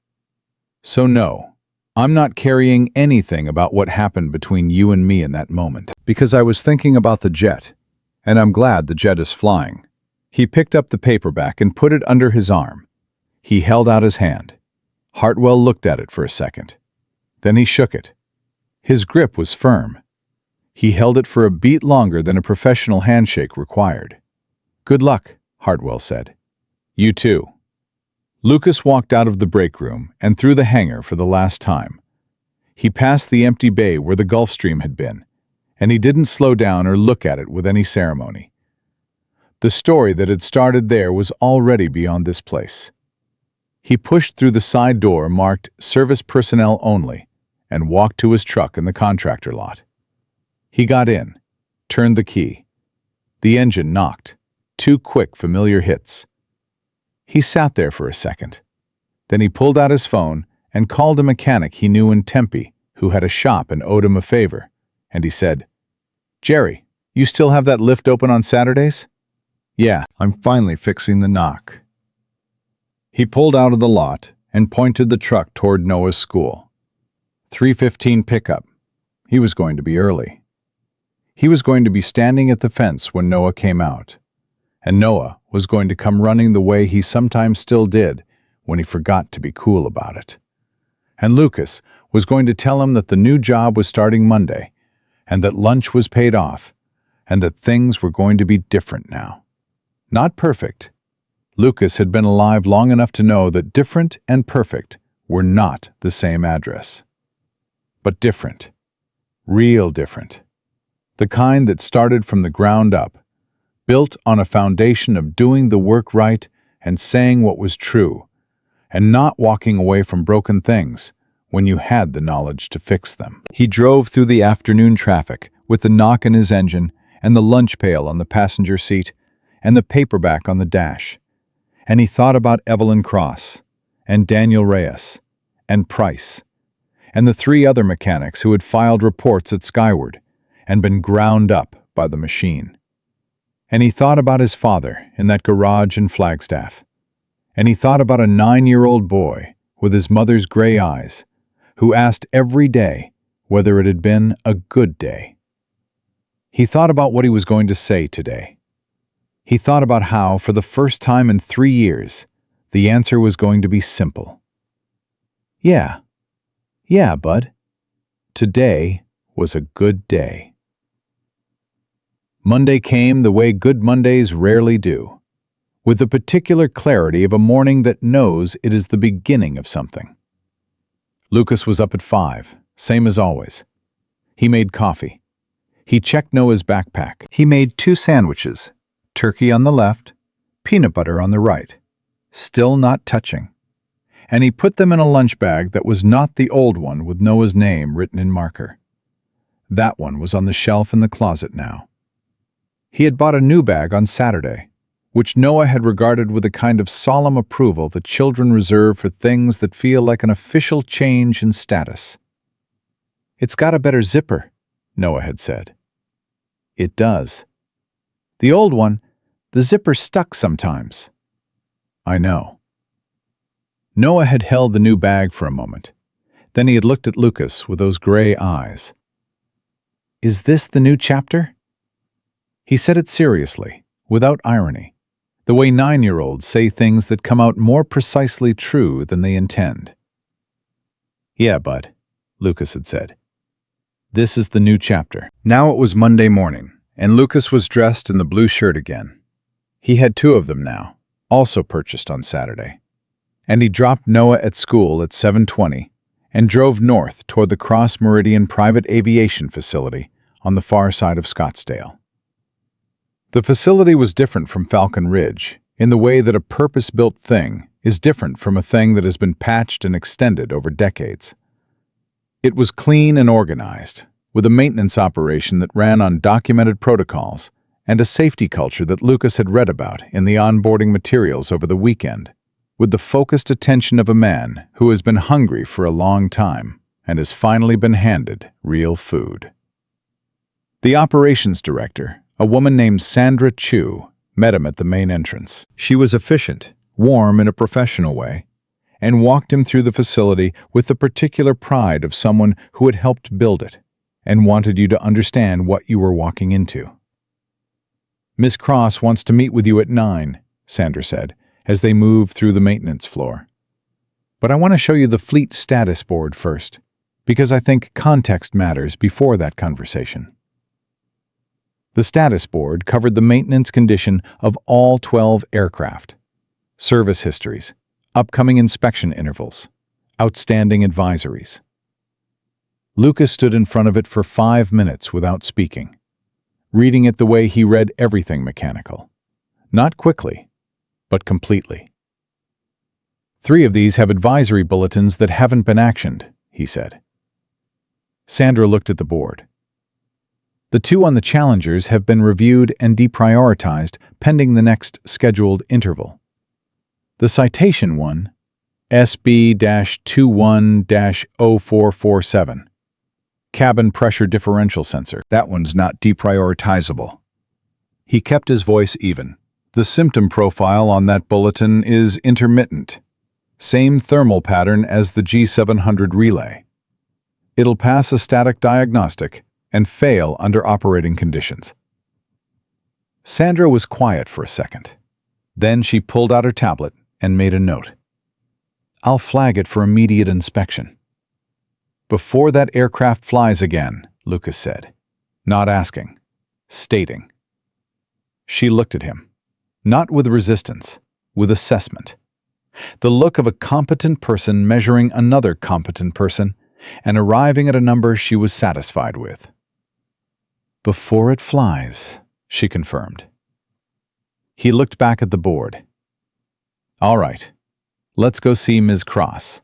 "So no, I'm not carrying anything about what happened between you and me in that moment, because I was thinking about the jet, and I'm glad the jet is flying." He picked up the paperback and put it under his arm. He held out his hand. Hartwell looked at it for a second. Then he shook it. His grip was firm. He held it for a beat longer than a professional handshake required. "Good luck," Hartwell said. "You too." Lucas walked out of the break room and through the hangar for the last time. He passed the empty bay where the Gulfstream had been, and he didn't slow down or look at it with any ceremony. The story that had started there was already beyond this place. He pushed through the side door marked "Service Personnel Only" and walked to his truck in the contractor lot. He got in, turned the key. The engine knocked. 2 quick, familiar hits. He sat there for a second. Then he pulled out his phone and called a mechanic he knew in Tempe who had a shop and owed him a favor, and he said, "Jerry, you still have that lift open on Saturdays?" "Yeah, I'm finally fixing the knock." He pulled out of the lot and pointed the truck toward Noah's school. 3:15 pickup. He was going to be early. He was going to be standing at the fence when Noah came out, and Noah was going to come running the way he sometimes still did when he forgot to be cool about it. And Lucas was going to tell him that the new job was starting Monday, and that lunch was paid off, and that things were going to be different now. Not perfect. Lucas had been alive long enough to know that different and perfect were not the same address. But different. Real different. The kind that started from the ground up, built on a foundation of doing the work right and saying what was true, and not walking away from broken things when you had the knowledge to fix them. He drove through the afternoon traffic with the knock in his engine and the lunch pail on the passenger seat and the paperback on the dash. And he thought about Evelyn Cross and Daniel Reyes and Price and the 3 other mechanics who had filed reports at Skyward and been ground up by the machine. And he thought about his father in that garage in Flagstaff. And he thought about a 9-year-old boy with his mother's gray eyes who asked every day whether it had been a good day. He thought about what he was going to say today. He thought about how, for the first time in 3 years, the answer was going to be simple. Yeah, bud. Today was a good day. Monday came the way good Mondays rarely do, with the particular clarity of a morning that knows it is the beginning of something. Lucas was up at 5, same as always. He made coffee. He checked Noah's backpack. He made 2 sandwiches, turkey on the left, peanut butter on the right, still not touching. And he put them in a lunch bag that was not the old one with Noah's name written in marker. That one was on the shelf in the closet now. He had bought a new bag on Saturday, which Noah had regarded with a kind of solemn approval that children reserve for things that feel like an official change in status. "It's got a better zipper," Noah had said. It does. The old one, the zipper stuck sometimes. I know. Noah had held the new bag for a moment. Then he had looked at Lucas with those gray eyes. "Is this the new chapter?" He said it seriously, without irony, the way 9-year-olds say things that come out more precisely true than they intend. "Yeah, bud," Lucas had said. "This is the new chapter." Now it was Monday morning, and Lucas was dressed in the blue shirt again. He had 2 of them now, also purchased on Saturday. And he dropped Noah at school at 7:20 and drove north toward the Cross Meridian Private Aviation Facility on the far side of Scottsdale. The facility was different from Falcon Ridge in the way that a purpose-built thing is different from a thing that has been patched and extended over decades. It was clean and organized, with a maintenance operation that ran on documented protocols and a safety culture that Lucas had read about in the onboarding materials over the weekend, with the focused attention of a man who has been hungry for a long time and has finally been handed real food. The operations director, a woman named Sandra Chu, met him at the main entrance. She was efficient, warm in a professional way, and walked him through the facility with the particular pride of someone who had helped build it and wanted you to understand what you were walking into. "Miss Cross wants to meet with you at 9, Sandra said, as they moved through the maintenance floor. "But I want to show you the fleet status board first, because I think context matters before that conversation." The status board covered the maintenance condition of all 12 aircraft, service histories, upcoming inspection intervals, outstanding advisories. Lucas stood in front of it for 5 minutes without speaking, reading it the way he read everything mechanical. Not quickly, but completely. 3 of these have advisory bulletins that haven't been actioned, he said. Sandra looked at the board. The two on the challengers have been reviewed and deprioritized pending the next scheduled interval. The citation one, SB-21-0447. Cabin pressure differential sensor. That one's not deprioritizable. He kept his voice even. The symptom profile on that bulletin is intermittent. Same thermal pattern as the G700 relay. It'll pass a static diagnostic and fail under operating conditions. Sandra was quiet for a second. Then she pulled out her tablet and made a note. I'll flag it for immediate inspection. Before that aircraft flies again, Lucas said. Not asking, stating. She looked at him, not with resistance, with assessment. The look of a competent person measuring another competent person and arriving at a number she was satisfied with. Before it flies, she confirmed. He looked back at the board. All right, let's go see Ms. Cross.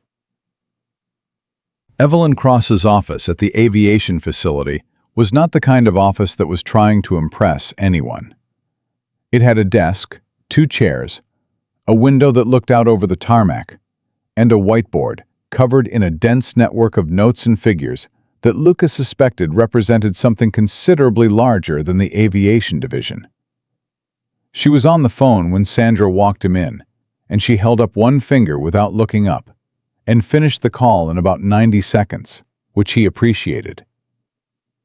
Evelyn Cross's office at the aviation facility was not the kind of office that was trying to impress anyone. It had a desk, 2 chairs, a window that looked out over the tarmac, and a whiteboard covered in a dense network of notes and figures that Lucas suspected represented something considerably larger than the aviation division. She was on the phone when Sandra walked him in, and she held up one finger without looking up, and finished the call in about 90 seconds, which he appreciated.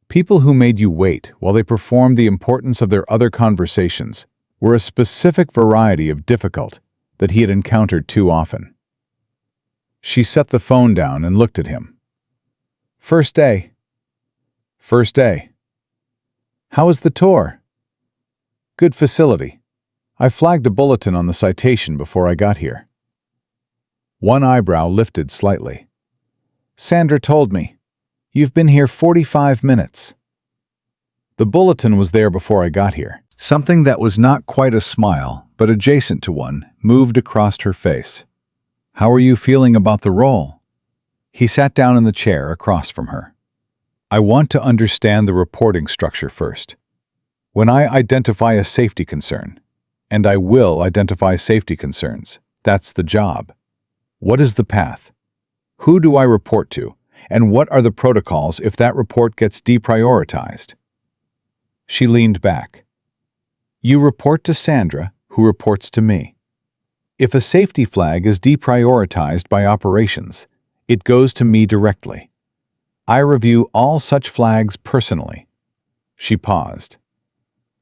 People who made you wait while they performed the importance of their other conversations were a specific variety of difficult that he had encountered too often. She set the phone down and looked at him. First day. First day. How was the tour? Good facility. I flagged a bulletin on the citation before I got here. One eyebrow lifted slightly. Sandra told me. You've been here 45 minutes. The bulletin was there before I got here. Something that was not quite a smile, but adjacent to one, moved across her face. How are you feeling about the role? He sat down in the chair across from her. I want to understand the reporting structure first. When I identify a safety concern, and I will identify safety concerns, that's the job. What is the path? Who do I report to? And what are the protocols if that report gets deprioritized? She leaned back. You report to Sandra, who reports to me. If a safety flag is deprioritized by operations, it goes to me directly. I review all such flags personally. She paused.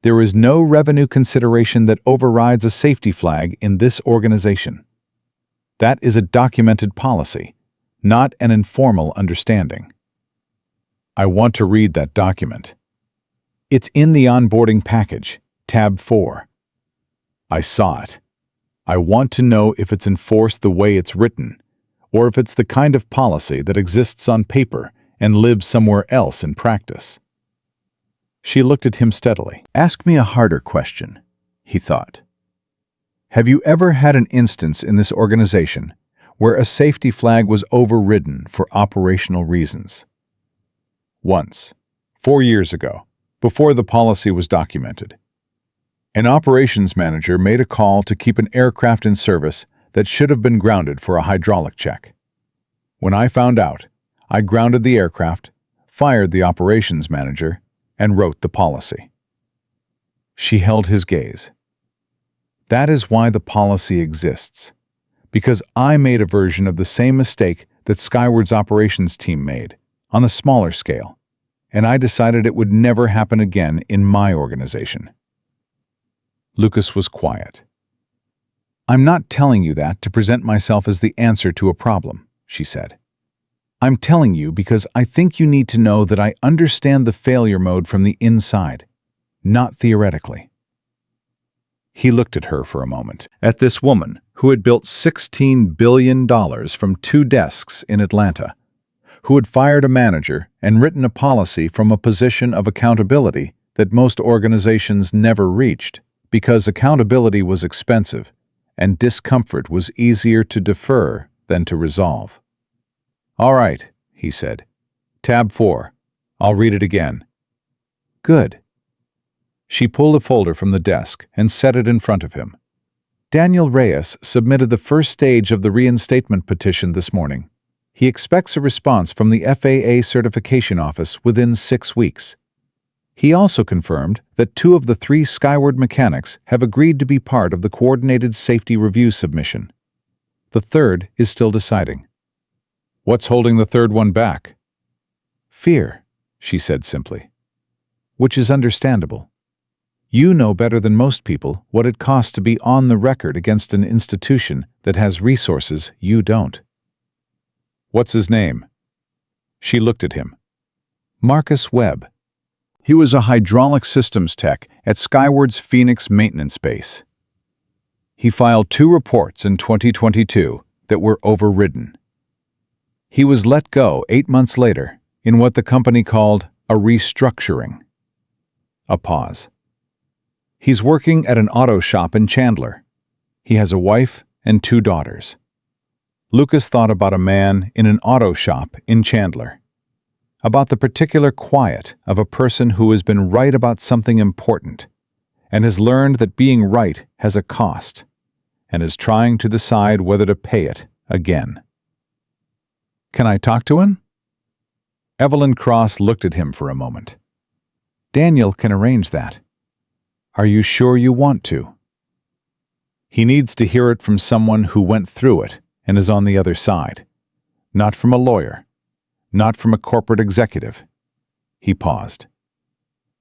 There is no revenue consideration that overrides a safety flag in this organization. That is a documented policy, not an informal understanding. I want to read that document. It's in the onboarding package, tab 4. I saw it. I want to know if it's enforced the way it's written, or if it's the kind of policy that exists on paper and lives somewhere else in practice. She looked at him steadily. Ask me a harder question, he thought. Have you ever had an instance in this organization where a safety flag was overridden for operational reasons? Once, 4 years ago, before the policy was documented. An operations manager made a call to keep an aircraft in service that should have been grounded for a hydraulic check. When I found out, I grounded the aircraft, fired the operations manager, and wrote the policy. She held his gaze. That is why the policy exists, because I made a version of the same mistake that Skyward's operations team made, on a smaller scale, and I decided it would never happen again in my organization. Lucas was quiet. I'm not telling you that to present myself as the answer to a problem, she said. I'm telling you because I think you need to know that I understand the failure mode from the inside, not theoretically. He looked at her for a moment, at this woman who had built $16 billion from 2 desks in Atlanta, who had fired a manager and written a policy from a position of accountability that most organizations never reached because accountability was expensive and discomfort was easier to defer than to resolve. All right, he said. Tab 4. I'll read it again. Good. She pulled a folder from the desk and set it in front of him. Daniel Reyes submitted the first stage of the reinstatement petition this morning. He expects a response from the FAA certification office within 6 weeks. He also confirmed that 2 of the 3 Skyward mechanics have agreed to be part of the coordinated safety review submission. The third is still deciding. What's holding the third one back? Fear, she said simply. Which is understandable. You know better than most people what it costs to be on the record against an institution that has resources you don't. What's his name? She looked at him. Marcus Webb. He was a hydraulic systems tech at Skyward's Phoenix maintenance base. He filed 2 reports in 2022 that were overridden. He was let go 8 months later in what the company called a restructuring. A pause. He's working at an auto shop in Chandler. He has a wife and 2 daughters. Lucas thought about a man in an auto shop in Chandler. About the particular quiet of a person who has been right about something important and has learned that being right has a cost and is trying to decide whether to pay it again. Can I talk to him? Evelyn Cross looked at him for a moment. Daniel can arrange that. Are you sure you want to? He needs to hear it from someone who went through it and is on the other side, not from a lawyer, not from a corporate executive. He paused.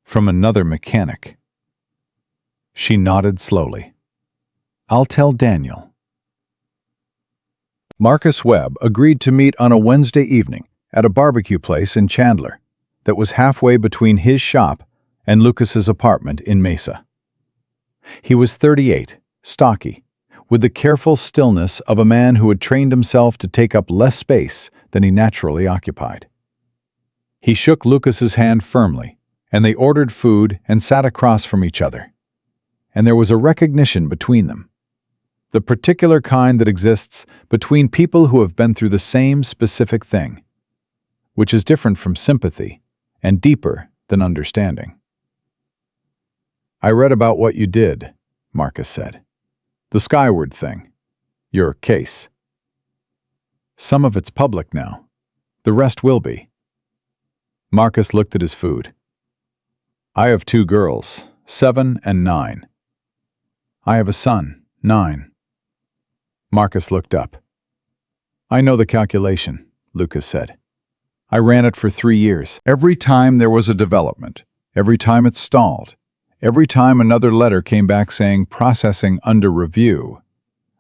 From another mechanic. She nodded slowly. I'll tell Daniel. Marcus Webb agreed to meet on a Wednesday evening at a barbecue place in Chandler that was halfway between his shop and Lucas's apartment in Mesa. He was 38, stocky, with the careful stillness of a man who had trained himself to take up less space than he naturally occupied. He shook Lucas's hand firmly, and they ordered food and sat across from each other. And there was a recognition between them. The particular kind that exists between people who have been through the same specific thing, which is different from sympathy and deeper than understanding. I read about what you did, Marcus said. The Skyward thing. Your case. Some of it's public now. The rest will be. Marcus looked at his food. I have 2 girls, 7 and 9. I have a son, 9. Marcus looked up. I know the calculation, Lucas said. I ran it for 3 years. Every time there was a development, every time it stalled, every time another letter came back saying processing under review,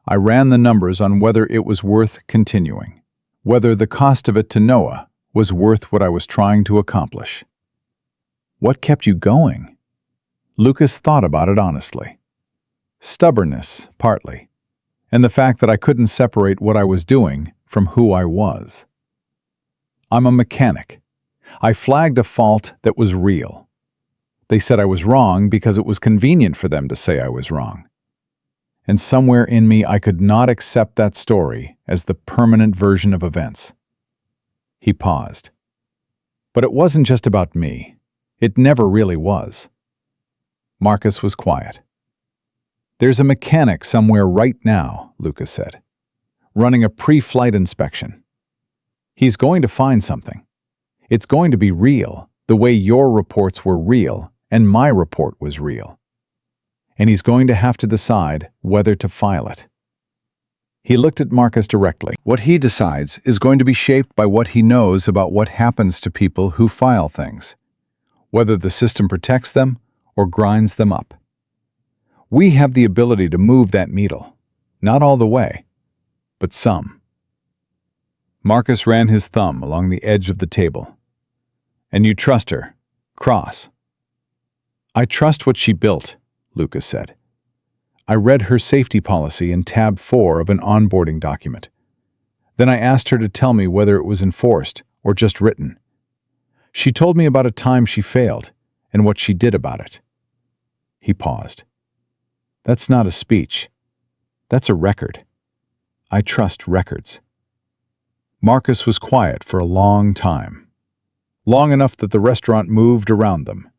I ran the numbers on whether it was worth continuing, whether the cost of it to NOAA was worth what I was trying to accomplish. What kept you going? Lucas thought about it honestly. Stubbornness, partly, and the fact that I couldn't separate what I was doing from who I was. I'm a mechanic. I flagged a fault that was real. They said I was wrong because it was convenient for them to say I was wrong. And somewhere in me I could not accept that story as the permanent version of events. He paused. But it wasn't just about me. It never really was. Marcus was quiet. There's a mechanic somewhere right now, Lucas said, running a pre-flight inspection. He's going to find something. It's going to be real, the way your reports were real and my report was real. And he's going to have to decide whether to file it. He looked at Marcus directly. What he decides is going to be shaped by what he knows about what happens to people who file things, whether the system protects them or grinds them up. We have the ability to move that needle, not all the way, but some. Marcus ran his thumb along the edge of the table. And you trust her, Cross. I trust what she built, Lucas said. I read her safety policy in tab 4 of an onboarding document. Then I asked her to tell me whether it was enforced or just written. She told me about a time she failed and what she did about it. He paused. That's not a speech. That's a record. I trust records. Marcus was quiet for a long time. long enough that the restaurant moved around them,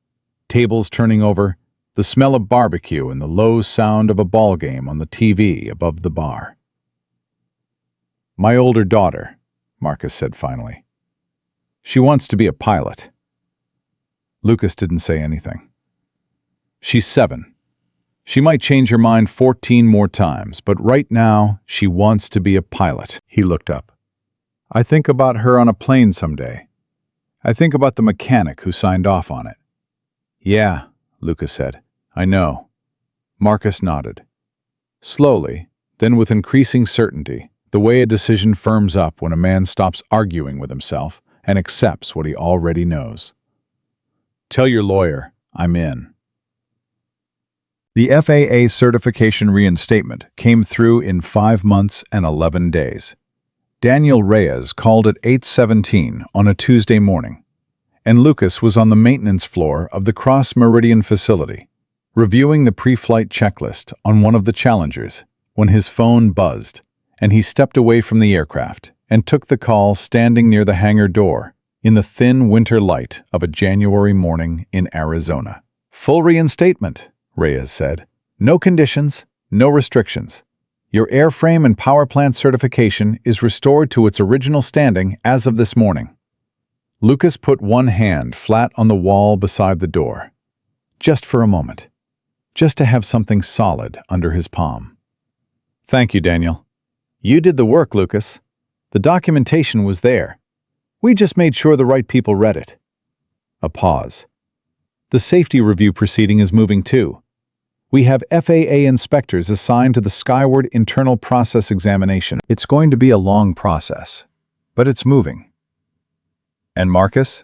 tables turning over, the smell of barbecue and the low sound of a ball game on the TV above the bar. "My older daughter," Marcus said finally. "She wants to be a pilot." Lucas didn't say anything. "She's 7. She might change her mind 14 more times, but right now she wants to be a pilot." He looked up. "I think about her on a plane someday. I think about the mechanic who signed off on it." "Yeah," Lucas said. "I know." Marcus nodded. Slowly, then with increasing certainty, the way a decision firms up when a man stops arguing with himself and accepts what he already knows. "Tell your lawyer I'm in." The FAA certification reinstatement came through in 5 months and 11 days. Daniel Reyes called at 8:17 on a Tuesday morning, and Lucas was on the maintenance floor of the Cross Meridian facility, reviewing the pre-flight checklist on one of the Challengers when his phone buzzed, and he stepped away from the aircraft and took the call standing near the hangar door in the thin winter light of a January morning in Arizona. "Full reinstatement," Reyes said. "No conditions, no restrictions. Your airframe and power plant certification is restored to its original standing as of this morning." Lucas put one hand flat on the wall beside the door. Just for a moment. Just to have something solid under his palm. "Thank you, Daniel. You did the work, Lucas. The documentation was there. We just made sure the right people read it." A pause. "The safety review proceeding is moving too. We have FAA inspectors assigned to the Skyward Internal Process Examination. It's going to be a long process, but it's moving." "And Marcus?"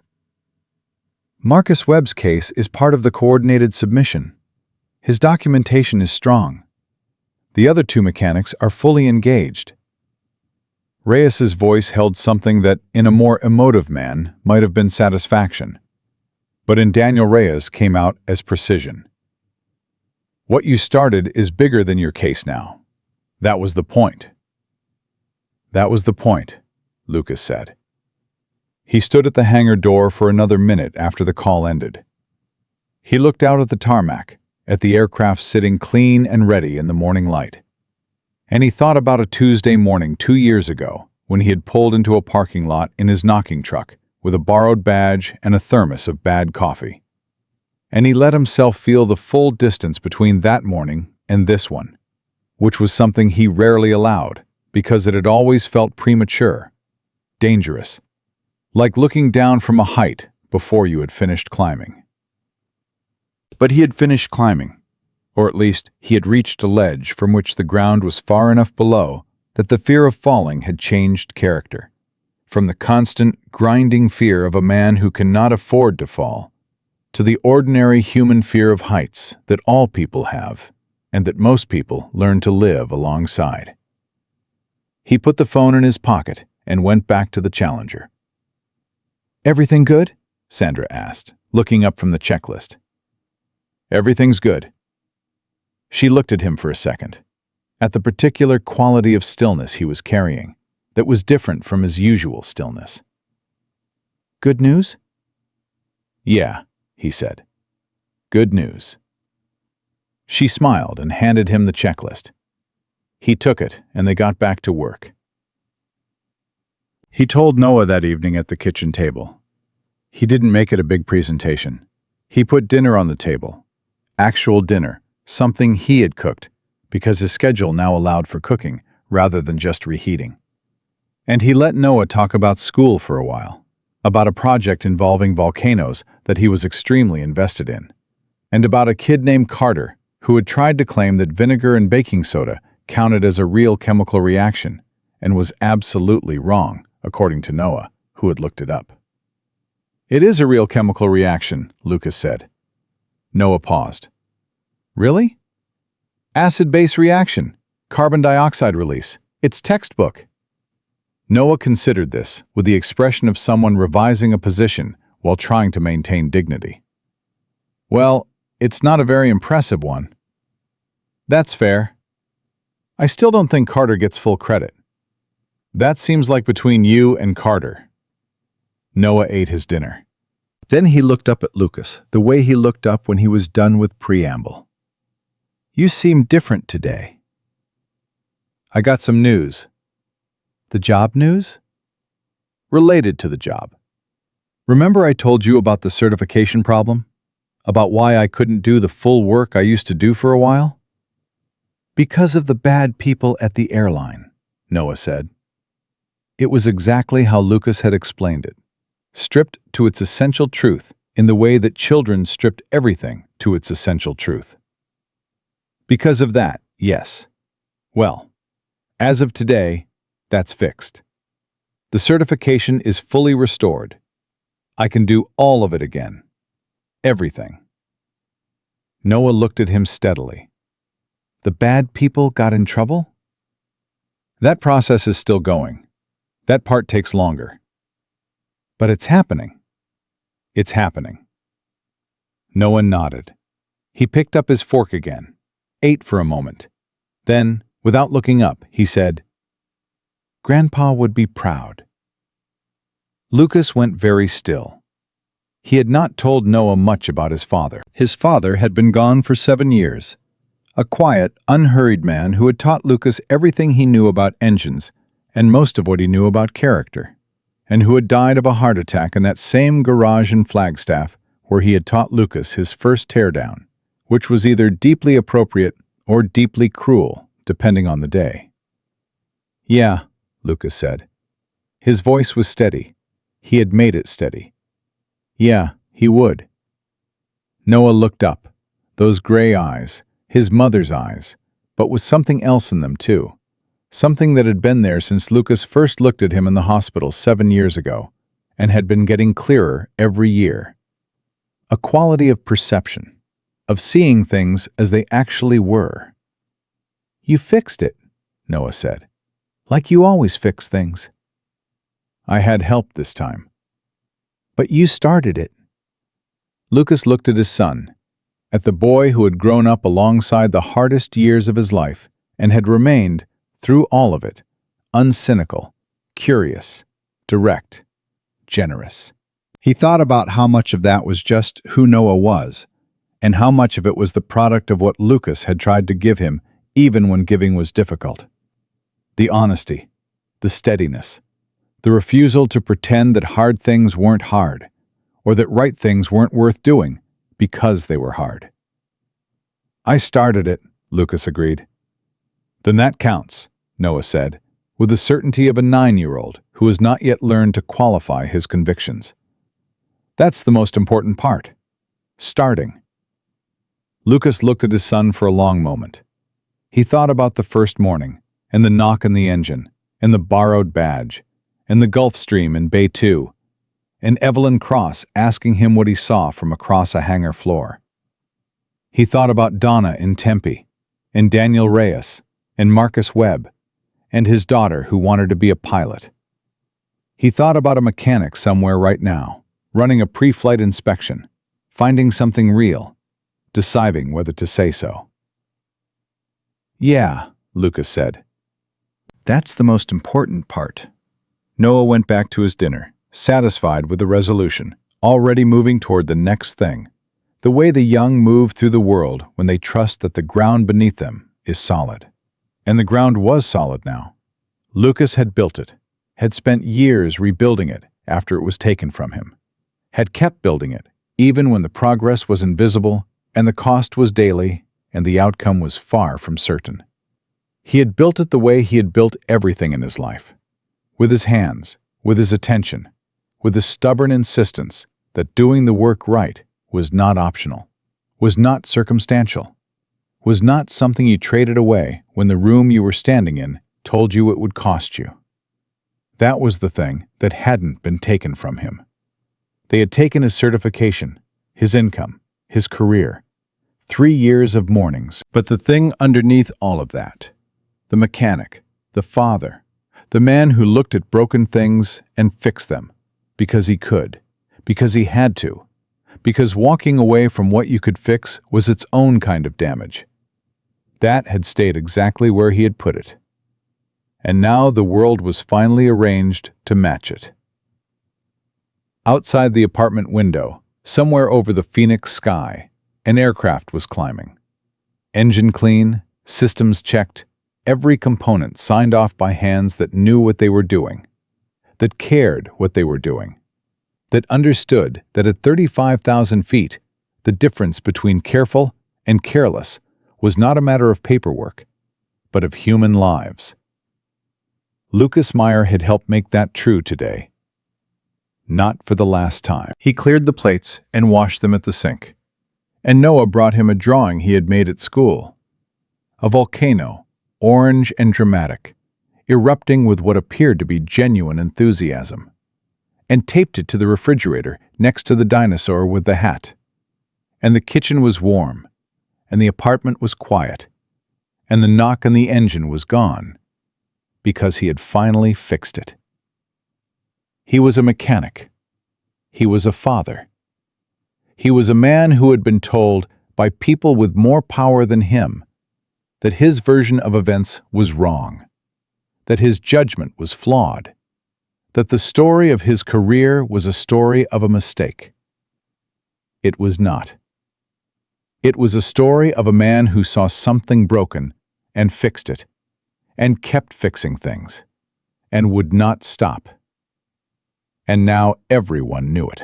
"Marcus Webb's case is part of the coordinated submission. His documentation is strong. The other 2 mechanics are fully engaged." Reyes's voice held something that, in a more emotive man, might have been satisfaction, but in Daniel Reyes came out as precision. "What you started is bigger than your case now. That was the point." "That was the point," Lucas said. He stood at the hangar door for another minute after the call ended. He looked out at the tarmac, at the aircraft sitting clean and ready in the morning light. And he thought about a Tuesday morning 2 years ago when he had pulled into a parking lot in his knocking truck with a borrowed badge and a thermos of bad coffee. And he let himself feel the full distance between that morning and this one, which was something he rarely allowed because it had always felt premature, dangerous, like looking down from a height before you had finished climbing. But he had finished climbing, or at least he had reached a ledge from which the ground was far enough below that the fear of falling had changed character, from the constant, grinding fear of a man who cannot afford to fall, to the ordinary human fear of heights that all people have, and that most people learn to live alongside. He put the phone in his pocket and went back to the Challenger. "Everything good?" Sandra asked, looking up from the checklist. "Everything's good." She looked at him for a second, at the particular quality of stillness he was carrying, that was different from his usual stillness. "Good news?" "Yeah," he said. "Good news." She smiled and handed him the checklist. He took it, and they got back to work. He told Noah that evening at the kitchen table. He didn't make it a big presentation. He put dinner on the table. Actual dinner, something he had cooked, because his schedule now allowed for cooking rather than just reheating. And he let Noah talk about school for a while, about a project involving volcanoes that he was extremely invested in, and about a kid named Carter who had tried to claim that vinegar and baking soda counted as a real chemical reaction and was absolutely wrong, according to Noah, who had looked it up. "It is a real chemical reaction," Lucas said. Noah paused. "Really?" "Acid-base reaction, carbon dioxide release. It's textbook." Noah considered this with the expression of someone revising a position while trying to maintain dignity. "Well, it's not a very impressive one." "That's fair. I still don't think Carter gets full credit." "That seems like between you and Carter." Noah ate his dinner. Then he looked up at Lucas, the way he looked up when he was done with preamble. "You seem different today." "I got some news." "The job news?" "Related to the job. Remember I told you about the certification problem? About why I couldn't do the full work I used to do for a while?" "Because of the bad people at the airline," Noah said. It was exactly how Lucas had explained it, stripped to its essential truth in the way that children stripped everything to its essential truth. "Because of that, yes. Well, as of today, that's fixed. The certification is fully restored. I can do all of it again. Everything." Noah looked at him steadily. "The bad people got in trouble?" "That process is still going. That part takes longer. But it's happening. It's happening." Noah nodded. He picked up his fork again, ate for a moment. Then, without looking up, he said, "Grandpa would be proud." Lucas went very still. He had not told Noah much about his father. His father had been gone for 7 years. A quiet, unhurried man who had taught Lucas everything he knew about engines and most of what he knew about character, and who had died of a heart attack in that same garage in Flagstaff where he had taught Lucas his first teardown, which was either deeply appropriate or deeply cruel, depending on the day. "Yeah," Lucas said. His voice was steady. He had made it steady. "Yeah, he would." Noah looked up. Those gray eyes, his mother's eyes, but with something else in them too. Something that had been there since Lucas first looked at him in the hospital 7 years ago, and had been getting clearer every year. A quality of perception, of seeing things as they actually were. "You fixed it," Noah said. "Like you always fix things." "I had help this time." "But you started it." Lucas looked at his son, at the boy who had grown up alongside the hardest years of his life and had remained, through all of it, uncynical, curious, direct, generous. He thought about how much of that was just who Noah was, and how much of it was the product of what Lucas had tried to give him even when giving was difficult. The honesty, the steadiness, the refusal to pretend that hard things weren't hard, or that right things weren't worth doing because they were hard. "I started it," Lucas agreed. "Then that counts," Noah said, with the certainty of a 9-year-old who has not yet learned to qualify his convictions. "That's the most important part. Starting." Lucas looked at his son for a long moment. He thought about the first morning, and the knock on the engine, and the borrowed badge, and the Gulf Stream in Bay 2, and Evelyn Cross asking him what he saw from across a hangar floor. He thought about Donna in Tempe, and Daniel Reyes, and Marcus Webb, and his daughter who wanted to be a pilot. He thought about a mechanic somewhere right now, running a pre-flight inspection, finding something real, deciding whether to say so. "Yeah," Lucas said. "That's the most important part." Noah went back to his dinner, satisfied with the resolution, already moving toward the next thing, the way the young move through the world when they trust that the ground beneath them is solid. And the ground was solid now. Lucas had built it, had spent years rebuilding it after it was taken from him, had kept building it even when the progress was invisible and the cost was daily and the outcome was far from certain. He had built it the way he had built everything in his life, with his hands, with his attention, with a stubborn insistence that doing the work right was not optional, was not circumstantial, was not something you traded away when the room you were standing in told you it would cost you. That was the thing that hadn't been taken from him. They had taken his certification, his income, his career, 3 years of mornings, but the thing underneath all of that, the mechanic, the father, the man who looked at broken things and fixed them, because he could, because he had to, because walking away from what you could fix was its own kind of damage. That had stayed exactly where he had put it. And now the world was finally arranged to match it. Outside the apartment window, Somewhere over the Phoenix sky, an aircraft was climbing. Engine clean, systems checked, every component signed off by hands that knew what they were doing, that cared what they were doing, that understood that at 35,000 feet, the difference between careful and careless was not a matter of paperwork, but of human lives. Lucas Meyer had helped make that true today. Not for the last time. He cleared the plates and washed them at the sink. And Noah brought him a drawing he had made at school. A volcano, orange and dramatic, erupting with what appeared to be genuine enthusiasm, and taped it to the refrigerator next to the dinosaur with the hat. And the kitchen was warm, and the apartment was quiet, and the knock on the engine was gone, because he had finally fixed it. He was a mechanic. He was a father. He was a man who had been told by people with more power than him that his version of events was wrong, that his judgment was flawed, that the story of his career was a story of a mistake. It was not. It was a story of a man who saw something broken and fixed it, and kept fixing things, and would not stop. And now everyone knew it.